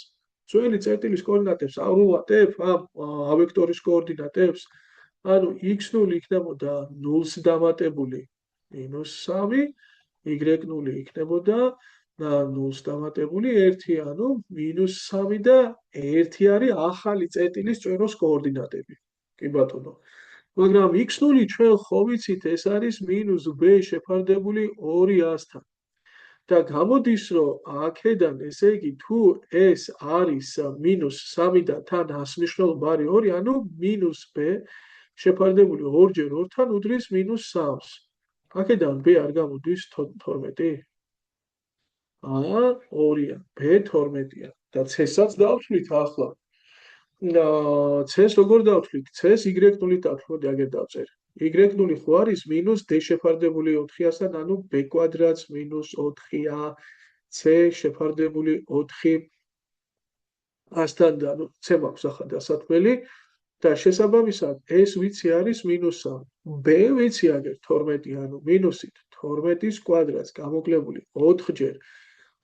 ძველი წერტილის კოორდინატებს არ ვუვატებ ამ ავექტორის კოორდინატებს? ანუ x0 იქნებოდა 0-ს დამატებული -3, y0 იქნებოდა 0-ს დამატებული 1, ანუ -3 და 1 არის ახალი წერტილის წვეროს კოორდინატები. კი ბატონო. მაგრამ x0 ჩვენ ხო ვიცით, ეს არის -b შეფარდებული 200-თან. და გამოდის, რომ აქედან, ესე იგი, თუ ეს არის -3 და თან ასნიშნულობა არის 2, ანუ -b შეფარდებული 2-ჯერ 2-თან უდრის -3-ს. აქედან b არ გამოდის 12? 2-ია, b 12-ია. და c-საც დავთვლით ახლა. c-ს როგორ დავთვლით? c-ს y0-ით დავთვლით, აგერ დავწერ. y0 ხო არის -d შეფარდებული 400-თან, ანუ b კვადრატს -4a, c შეფარდებული 400-თან და ანუ c მაქვს ახლა დასათვლელი. და შესაბამისად ეს ვიცი არის -3. b ვიცი აგერ 12, ანუ -ით 12-ის კვადრატს გამოკლებული 4-ჯერ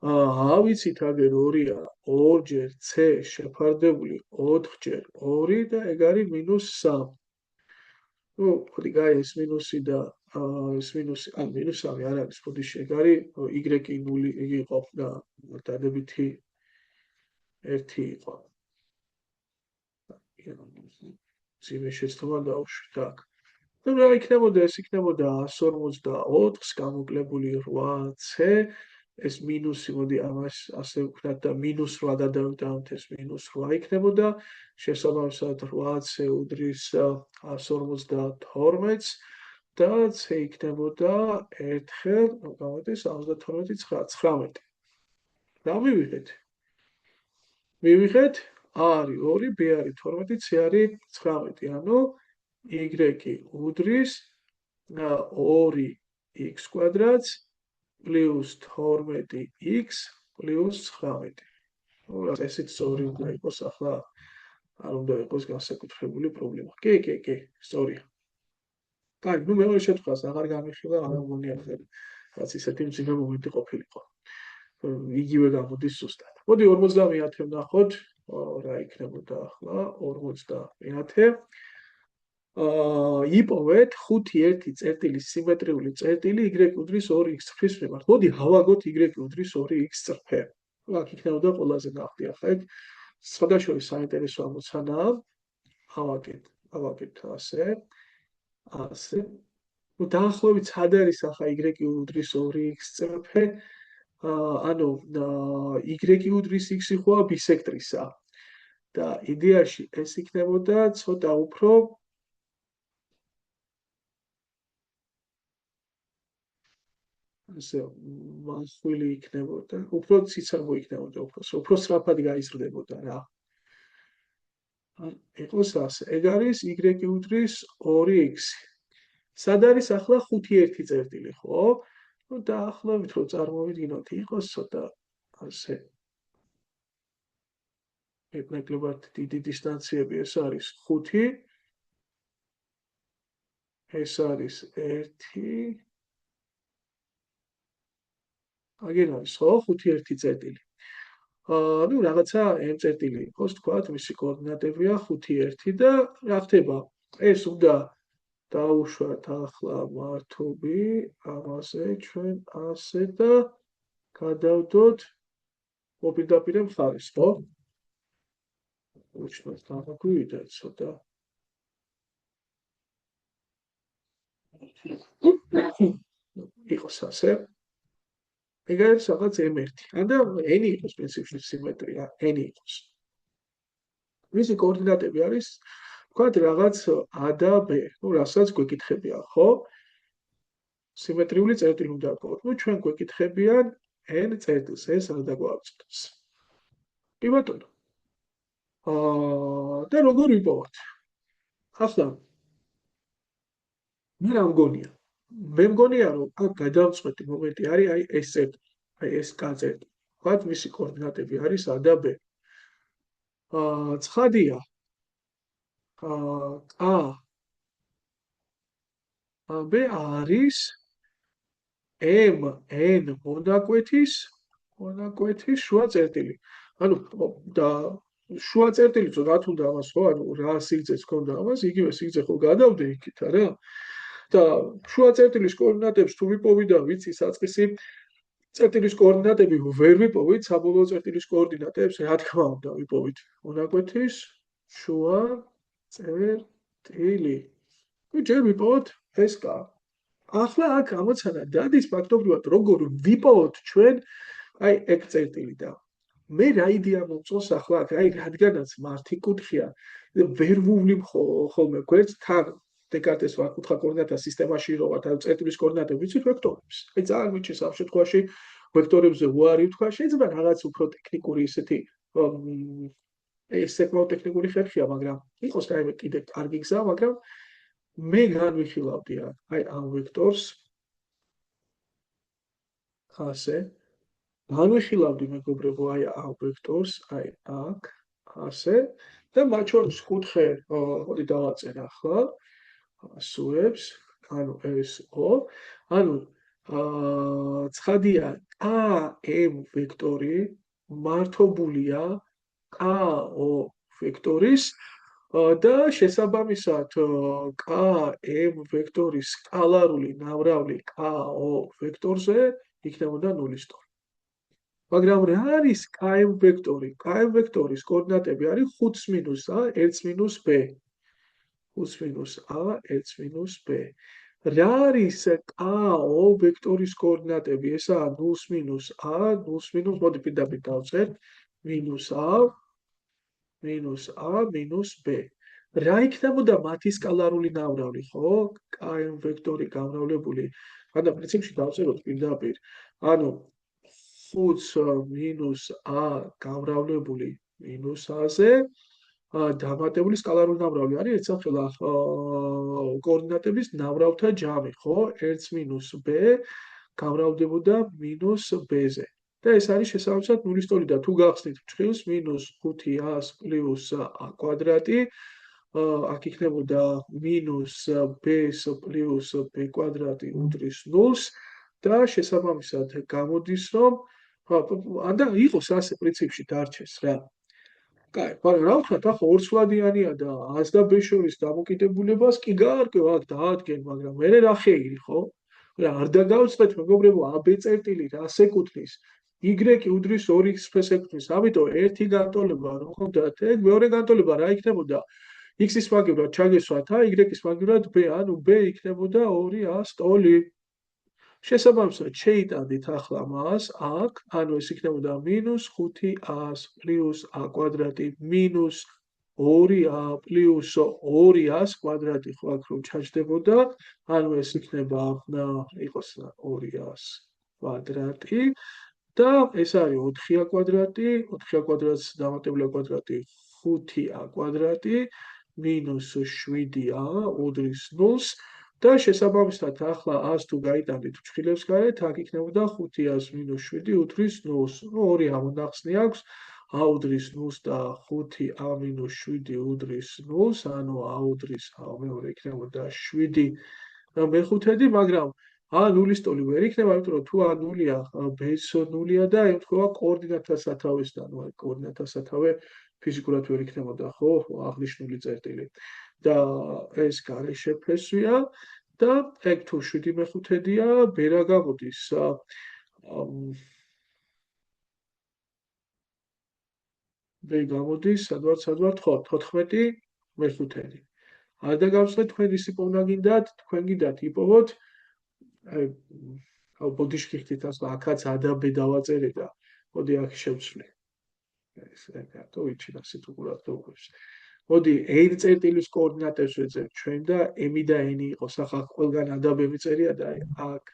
a ვიცით აგერ 2-ია 2-ჯერ c შეფარდებული 4-ჯერ 2 და ეგ არის -3. ну ხოდი გაი ეს მინუსი და ეს მინუსი, ან -3 არ არის, ხოდი ეგ არის y0 იყო და დადებითი 1 იყო. ძიმე შეცდომა დავუშვით აქ. ну რა იქნებოდა? ეს იქნებოდა 154-ს გამოკლებული 8c, ეს მინუსი, მოდი ამას ასე ვქნათ და -8 გადავიტანოთ, ეს -8 იქნებოდა. შესაბამისად 8c უდრის 152-ს და c იქნებოდა 1 ხელ, გამოდის 72-19. რა მივიღეთ? მივიღეთ a არის 2, b არის 12, c არის 19. ანუ y უდრის 2x კვადრატს პლუს 12x პლუს 19. ну ესეც სწორი უნდა იყოს ახლა. არ უნდა იყოს განსაკუთრებული პრობლემა. კი, სწორია. კაი, ну მეორე შემთხვევას აღარ გამიხილა, არ მგონია ახლა რაც ისეთი მძიმე მომენტი ყოფილიყო. იგივე გამოდის ზუსტად. მოდი 50-ე ვნახოთ, რა იქნებოდა ახლა 50-ე. იპოვეთ 5 1 სიმეტრიული წერტილი y უდრის 2x წრფის მიმართ. მოდი ავაგოთ y უდრის 2x წრფე. აქ იქნებოდა ყველაზე ნახტი. ახლა ეგ სხვადასხვა საინტერესო ამოცანაა. ავაგეთ ასე. დაახლოებით სად არის ახლა y უდრის 2x წრფე? ანუ y უდრის x ხოა ბისექტრისა. და იდეაში ეს იქნებოდა ცოტა უფრო ასე მასვილი იქნებოდა, უფრო ციცაბო იქნებოდა, უფრო სწრაფად გაიზრდებოდა რა. იყოს ასე. ეგ არის y უდრის 2x. სად არის ახლა 5 წერტილი, ხო? ნუ დაახლოებით რომ წარმოვიდგინოთ, იყოს ცოტა ასე ნაკლებად დიდი დისტანციები, ეს არის 5, ეს არის 1. აგერ არის ხო 5 წერტილი. ნუ რაღაცა m წერტილი იყოს, თქვათ, მისი კოორდინატებია 5 და რა ხდება? ეს უნდა დაუშვათ ახლა მართობი, ამაზე ჩვენ ასე და გადავდოთ მოპირდაპირე მხარეს, ხო? უჩვენოთ გამოგვივიდა ცოტა. იყოს ასე. ეგ არის რაღაც m1. და n იყოს პრინციპში სიმეტრია, n იყოს. მისი კოორდინატები არის, ვთქვათ, რაღაც a და b. ნუ რასაც გვეკითხებია, ხო? სიმეტრიული წერტილი უნდა გქონოთ. ნუ ჩვენ გვეკითხებიან n წერტილს, ეს არ დაგვაწყდეს. კი ბატონო. და როგორ ვიპოვოთ? ახლა მე რა მგონია? მე მგონია, რომ აქ გადამწყვეტი მომენტი არის აი ეს წერტილი, აი ეს k წერტილი. ვთქვათ, მისი კოორდინატები არის a და b. ცხადია. b არის mn მონაკვეთის შუა წერტილი. ანუ და შუა წერტილი რა თუნდა ამას ხო? ანუ რა სიგრძეც ქონდა ამას, იგივე სიგრძე ხო გადავდე იქით, არა? და შუა წერტილის კოორდინატებს თუ ვიპოვი და ვიცი საწყისი წერტილის კოორდინატები ვერ ვიპოვით, საბოლოო წერტილის კოორდინატებს, რა თქმა უნდა, ვიპოვით მონაკვეთის შუა წერტილი. ჯერ ვიპოვოთ ეს k. ახლა აქ ამოცანა დადის ფაქტობრივად, როგორ ვიპოვოთ ჩვენ აი ეგ წერტილი და მე რა იდეა მომწონს ახლა აქ, აი რადგანაც მართი კუთხეა, ვერ ვუვლი ხოლმე გვერდს თან დეკარტეს ვარკუთხა კოორდინატთა სისტემაში რო ვართ, ანუ წერტილის კოორდინატები ვიცით ვექტორებს. აი ძალიან მიჩნევს ამ შემთხვევაში ვექტორებზე უარი ვთქვა, შეიძლება რაღაც უფრო ტექნიკური ისეთი ეს საკმაოდ ტექნიკური ხერხია, მაგრამ იყოს რაიმე კიდე კარგი გზა, მაგრამ მე განვიხილავდი აი ამ ვექტორს ასე განვიხილავდი მეგობრებო აი ამ ვექტორს აი აქ ასე და მათ შორის კუთხე მოდი დავაწერ ახლა ასოებს ანუ ეს O ანუ ცხადია AM ვექტორი მართობულია KO ვექტორის და შესაბამისად KM ვექტორის სკალარული ნავრავლი KO ვექტორზე იქნებოდა ნულის ტოლი. მაგრამ რა არის KM ვექტორი? KM ვექტორის კოორდინატები არის 5-a 1-b. 5-a 1-b. რა არის KO ვექტორის კოორდინატები? ესაა 0-a 0- მოდი პირდაპირ დავწერთ -a-b. რა იქნებოდა მათი სკალარული ნავრავლი, ხო? KM ვექტორი გამრავლებული. ანუ პრინციპში დავწეროთ პირდაპირ. ანუ 5-a გამრავლებული -a-ზე დამატებული სკალარული ნავრავლი არის ეცახელა კოორდინატების ნავრალთა ჯამი, ხო? 1-b გამრავლდებოდა -b-ზე. და ეს არის შესაბამისად ნულის ტოლი და თუ გახსნით ფრთხილს -5a + a კვადრატი აქ იქნებოდა -b-s + b კვადრატი უდრის 0-ს და შესაბამისად გამოდის რომ ხო, და იყოს ასე პრინციპში დარჩეს რა. კაი, მაგრამ რა ვთქვათ, ახლა ორსვლადიანია და ას და ბ შორის დამოკიდებულებას კი გაარკვევ აქ დაადგენ, მაგრამ მე რა ხეირი, ხო? რა არ დაგავწყვეთ, მეგობრებო, AB წერტილი რას ეკუთვნის? Y უდრის 2x-ს ეკუთვნის. ამიტომ ერთი განტოლება რომ ხვდათ, ეგ მეორე განტოლება რა იქნებოდა? x-ის მაგივრად ჩაგესვათ, y-ის მაგივრად b, ანუ b იქნებოდა 2a სტოლი. შესაბამისად, შეიტანით ახლა მას აქ, ანუ ეს იქნებოდა -5a პლუს a კვადრატი მინუს 2a პლუს 2a კვადრატი ხო აქ რომ ჩაჯდებოდა, ანუ ეს იქნება იყოს 2a კვადრატი და ეს არის 4a კვადრატი, 4a კვადრატს დამატებული კვადრატი 5a კვადრატი მინუს 7a უდრის 0-ს და შესაბამისად ახლა 100 თუ გაიტანით ფრჩხილებს გარეთ, აქ იქნებოდა 500 მინუს 7 უდრის 0-ს. ნუ ორი ამონახსნი აქვს, a უდრის 0-ს და 5a მინუს 7 უდრის 0-ს, ანუ a უდრის მეორე იქნებოდა 7 მეხუთედი, მაგრამ a ნულის ტოლი ვერ იქნება, იმიტომ რომ თუ a ნულია, b-ს ნულია და ემთხვევა კოორდინატთა სათავეს და ნუ კოორდინატთა სათავე ფიზიკურად ვერ იქნებოდა, ხო, აღნიშნული წერტილი. და ეს გარეშე ფესვია და ეგ თუ 7/5-ია, b რა გამოდის? b გამოდის, სადღაც ხო, 14/5. არ დაგავწყვეთ თქვენ ისი პოვნა გინდათ, თქვენ გინდათ იპოვოთ ბოდიში ხიხთით ასლა აქაც a და b დავაწერე და მოდი აქ შევცვლი. ეს რატო ვიცი ასეთ უყურებთ როგორს. მოდი n წერტილის კოორდინატებს ვეძებ ჩვენ და m და n იყოს. ახლა ყველგან a და b მიწერია და აქ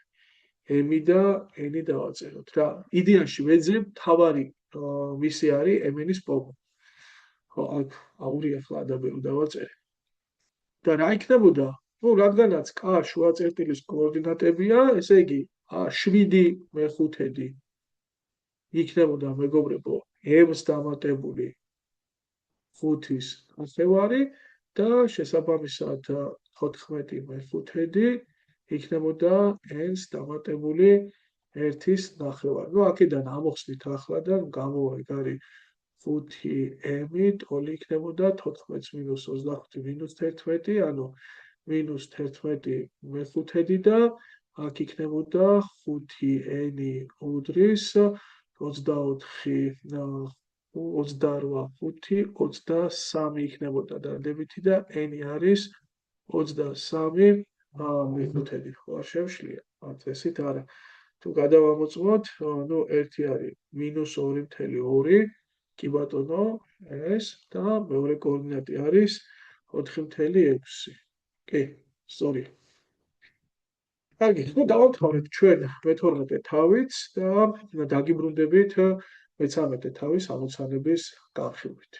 m და n დავაწეროთ რა. იდეაში ვეძებ თავარი მისი არის m-ის პოვნა. ხო, აქ აური ახლა a და b დავაწერე. და რა იქნებოდა? ნუ რადგანაც k შუა წერტილის კოორდინატებია, ესე იგი 7/5 იქნებოდა მეგობრებო m-ს დამატებული 5-ის ნახევარი და შესაბამისად 14/5 იქნებოდა n-ს დამატებული 1-ის ნახევარი. ნუ აქედან ამოხსნით ახლა და გამოვა ეგ არის 5m ტოლი იქნებოდა 14-ს მინუს 25 მინუს 11, ანუ მინუს 11/5 და აქ იქნებოდა 5n უდრის 24 28 იქნებოდა დადებითი და n არის 23/5. ხო არ შევშლია? წესით არა. თუ გადავამოწმოთ, ნუ ერთი არის -2.2 კი ბატონო, ეს და მეორე კოორდინატი არის 4.6. კი, სწორია. კარგი, ნუ დავამთავრეთ ჩვენ მე-12 თავით და დაგიბრუნდებით მე-13 თავის ამოცანების განხილვით.